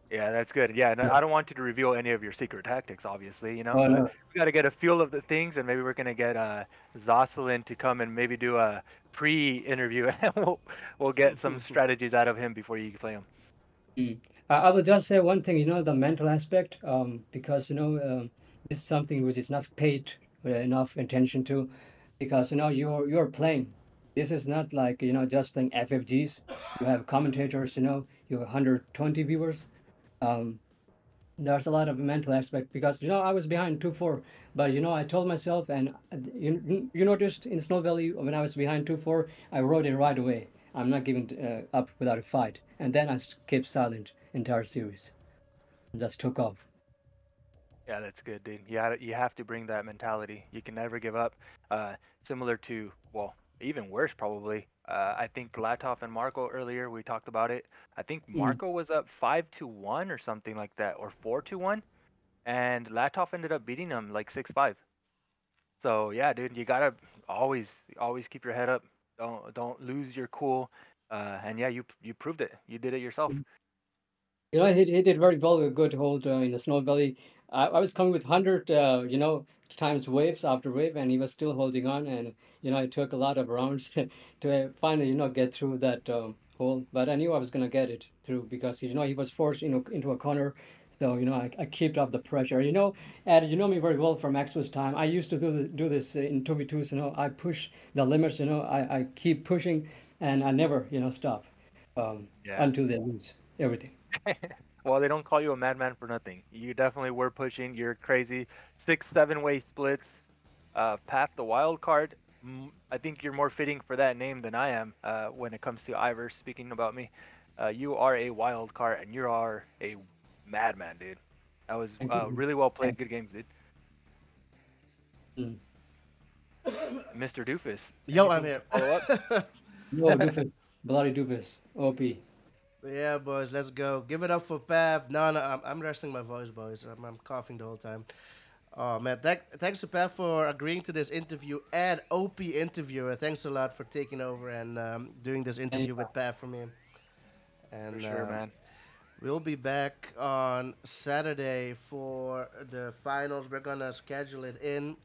Yeah, that's good. Yeah, and Yeah. I don't want you to reveal any of your secret tactics, obviously, Oh but no. we got to get a feel of the things, and maybe we're gonna get Zocelyn to come and maybe do a pre-interview, and we'll get some strategies out of him before you play him. Mm. I will just say one thing, the mental aspect, because this is something which is not paid enough attention to, because you're playing. This is not like just playing FFGs. You have commentators, you have 120 viewers. Um, there's a lot of mental aspect because I was behind 2-4, but I told myself, and you noticed in Snow Valley when I was behind 2-4, I wrote it right away. I'm not giving up without a fight, and then I kept silent entire series, just took off. Yeah, that's good, dude. You have to bring that mentality. You can never give up. Similar to, well, even worse probably. I think Latov and Marco earlier we talked about it. I think Mm. Marco was up 5-1 or something like that, or 4-1, and Latov ended up beating him like 6-5. So yeah, dude, you gotta always keep your head up. Don't lose your cool. And yeah, you proved it. You did it yourself. He did very well with a good hold in the Snow Valley. I was coming with 100, times waves after wave, and he was still holding on. And, it took a lot of rounds to finally, get through that hole. But I knew I was going to get it through because, he was forced, into a corner. So, I kept up the pressure. And you know me very well from Axel's time. I used to do this in 2v2s. I push the limits, I keep pushing and I never, stop Yeah. until they lose everything. Well, they don't call you a madman for nothing. You definitely were pushing. You're crazy. 6, 7 way splits. Path the wild card. I think you're more fitting for that name than I am. When it comes to Ivor, speaking about me, you are a wild card and you are a madman, dude. That was Thank you. really well played. Thank Good games, dude. you. Mr. Doofus, Yo, I'm anything to here. follow up? No, doofus. Bloody doofus. OP. Yeah, boys, let's go. Give it up for Pav. No, no, I'm resting my voice, boys. I'm coughing the whole time. Oh man, thanks to Pav for agreeing to this interview and OP interviewer. Thanks a lot for taking over and doing this interview with Anytime. Pav for me. For And sure, man. we'll be back on Saturday for the finals. We're gonna schedule it in.